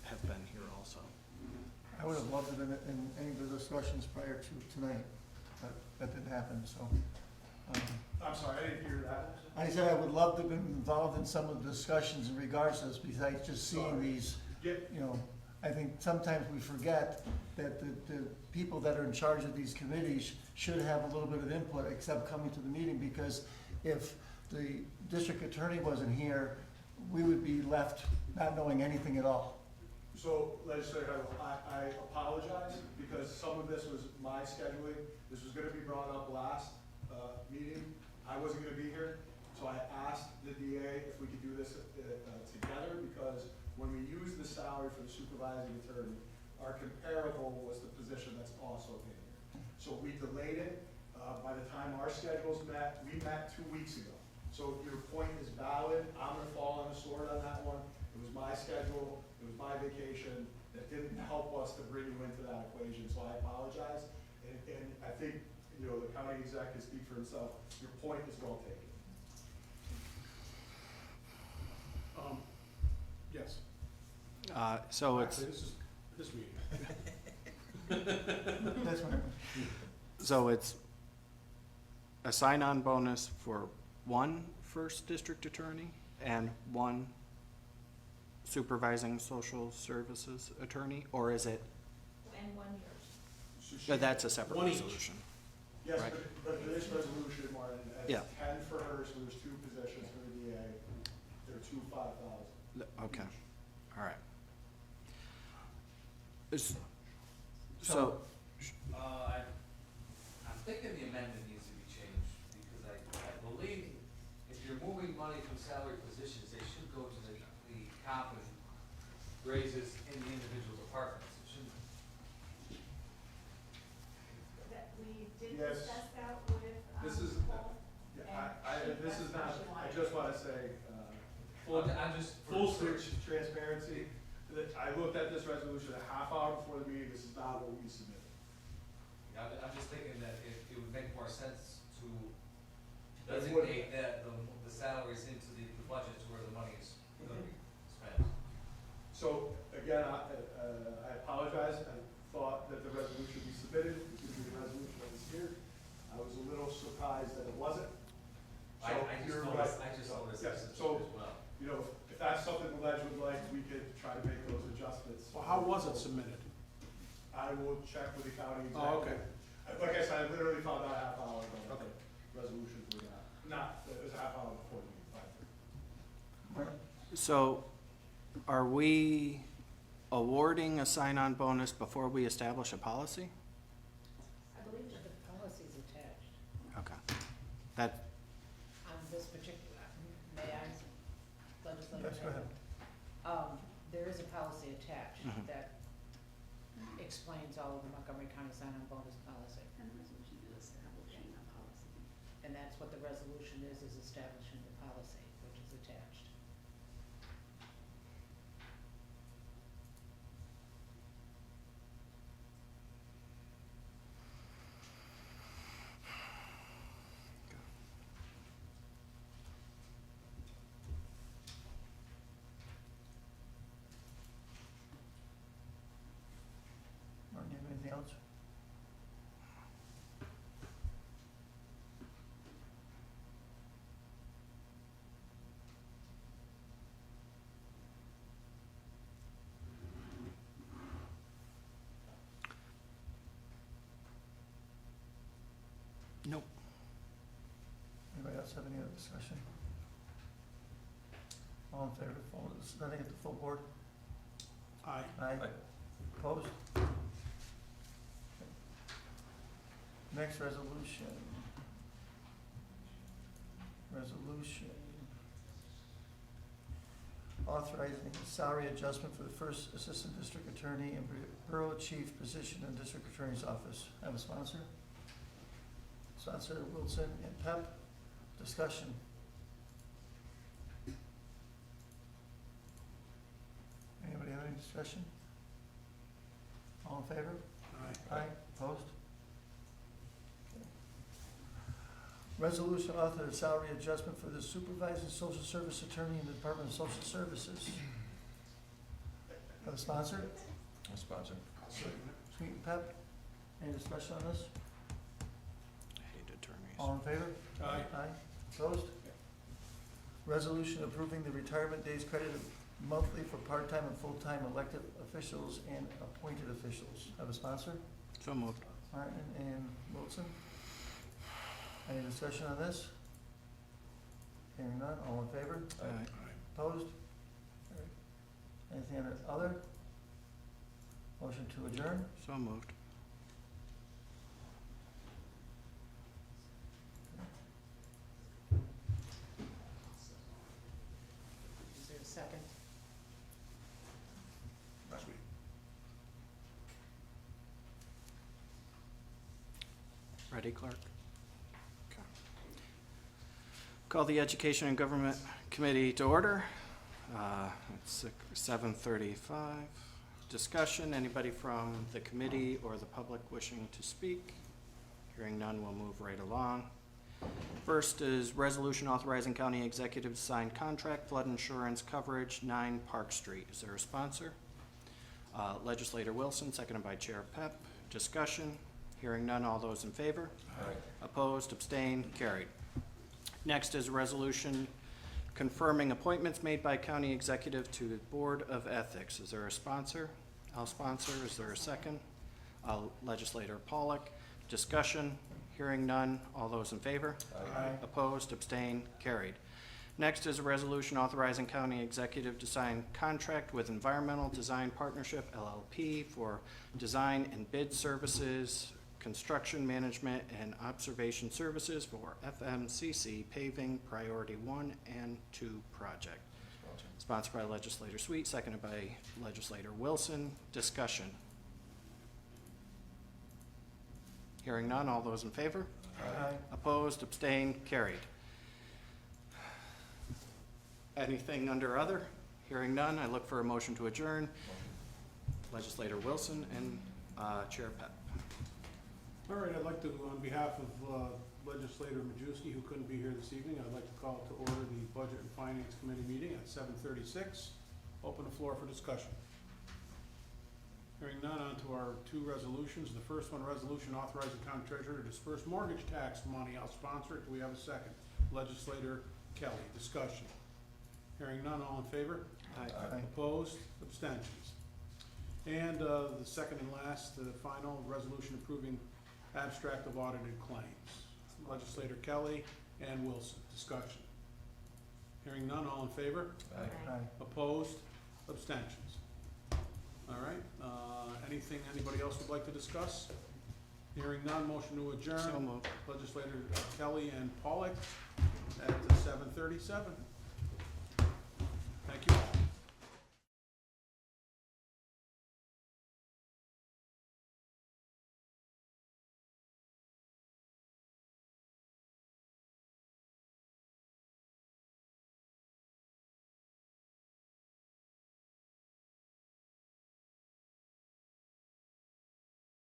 have been here also. I would have loved it in any of the discussions prior to tonight, but that didn't happen, so. I'm sorry, I didn't hear that. I said I would love to have been involved in some of the discussions in regards to this, besides just seeing these, Yeah, you know, I think sometimes we forget that the people that are in charge of these committees should have a little bit of input, except coming to the meeting, because if the district attorney wasn't here, we would be left not knowing anything at all. so legislator, I apologize because some of this was my scheduling. This was gonna be brought up last, meeting. I wasn't gonna be here, so I asked the DA if we could do this, together, because when we used the salary for the supervising attorney, our comparable was the position that's also in here. So we delayed it, by the time our schedules met, we met 2 weeks ago. So your point is valid, I'm gonna fall on the sword on that one. It was my schedule, it was my vacation, that didn't help us to bring you into that equation, so I apologize. And I think, you know, the county exec can speak for himself, your point is well taken. Yes. So it's, Actually, this is this meeting. That's what so it's a sign-on bonus for 1 first district attorney and 1 supervising social services attorney, or is it, And 1 year. So she- that's a separate One each. resolution? Yes, Right. but for this resolution, Martin, Yeah. it's 10 for her, so there's 2 positions for the DA, they're 2 5,000. Okay, all right. So, I'm thinking the amendment needs to be changed, because I believe if you're moving money from salary positions, they should go to the comp and raises in the individual departments. It shouldn't. That we did Yes. discuss that with, This is, Paul. yeah, this is not, I just wanna say, I'm just. full switch transparency, that I looked at this resolution a half hour before the meeting, this is not what we submitted. I'm just thinking that it would make more sense to It would. designate that the salaries into the budget to where the money is gonna be spent. So, again, I apologize, I thought that the resolution be submitted, it was gonna be the resolution that was here. I was a little surprised that it wasn't. So, I just you're noticed, right. I just noticed Yes, this as so, well. you know, if that's something the ledge would like, we could try to make those adjustments. Well, how was it submitted? county Oh, executive. Like I said, I literally found out a half hour ago that the resolutions were not, it was a half hour before the meeting, 5:30. So are we awarding a sign-on bonus before we establish a policy? I believe that the policy is attached Okay. That, on this particular, may I, legislator? Yes, go ahead. There is a policy attached Mhm. that explains all of the Montgomery County sign-on bonus policy. And the resolution is establishing a policy. And that's what the resolution is establishing the policy, which is attached. Martin, you have anything else? nope. Anybody else have any other discussion? All in favor, sending it to full board? Aye. Aye. Aye. Opposed? Next resolution. Resolution authorizing a salary adjustment for the first assistant district attorney and borough chief position in district attorney's office. Have a sponsor? Sponsor Wilson and Pep. Discussion. Anybody have any discussion? All in favor? Aye. Aye, opposed? Okay. Resolution authorizing salary adjustment for the supervising social service attorney in the Department of Social Services. Have a sponsor? I'll sponsor. Sweet and Pep. Any discussion on this? I hate attorneys. All in favor? Aye. Aye, opposed? Resolution approving the retirement days credited monthly for part-time and full-time elected officials and appointed officials. Have a sponsor? So moved. Martin and Wilson. Any discussion on this? Hearing none, all in favor? Aye. Opposed? Carried. Anything under other? Motion to adjourn? So moved. Is there a second? That's me. Ready, clerk? Okay. Call the Education and Government Committee to order. It's 7:35. Discussion, anybody from the committee or the public wishing to speak? Hearing none, we'll move right along. First is resolution authorizing county executive to sign contract flood insurance coverage 9 Park Street. Is there a sponsor? Legislator Wilson, seconded by Chair Pep. Discussion, hearing none, all those in favor? Aye. Opposed, abstained, carried. Next is a resolution confirming appointments made by county executive to the Board of Ethics. Is there a sponsor? I'll sponsor. Is there a second? Legislator Pollock. Discussion, hearing none, all those in favor? Aye. Opposed, abstained, carried. Next is a resolution authorizing county executive to sign contract with Environmental Design Partnership LLP for design and bid services, construction management, and observation services for FMCC paving priority 1 and 2 project. Sponsor. Sponsored by Legislator Sweet, seconded by Legislator Wilson. Discussion. Hearing none, all those in favor? Aye. Opposed, abstained, carried. Anything under other? Hearing none, I look for a motion to adjourn. Legislator Wilson and Chair Pep. All right, I'd like to, on behalf of Legislator Majewski, who couldn't be here this evening, I'd like to call to order the Budget and Finance Committee meeting at 7:36. Open the floor for discussion. Hearing none, on to our 2 resolutions. The first one, resolution authorizing county treasurer to disperse mortgage tax money. I'll sponsor it. Do we have a second? Legislator Kelly, discussion. Hearing none, all in favor? Aye. Aye. Opposed? Abstentions? And the second and last, the final resolution approving abstract of audited claims. Legislator Kelly and Wilson, discussion. Hearing none, all in favor? Aye. Opposed? Abstentions? All right, anything anybody else would like to discuss? Hearing none, motion to adjourn. So moved. Legislator Kelly and Pollock at 7:37. Thank you.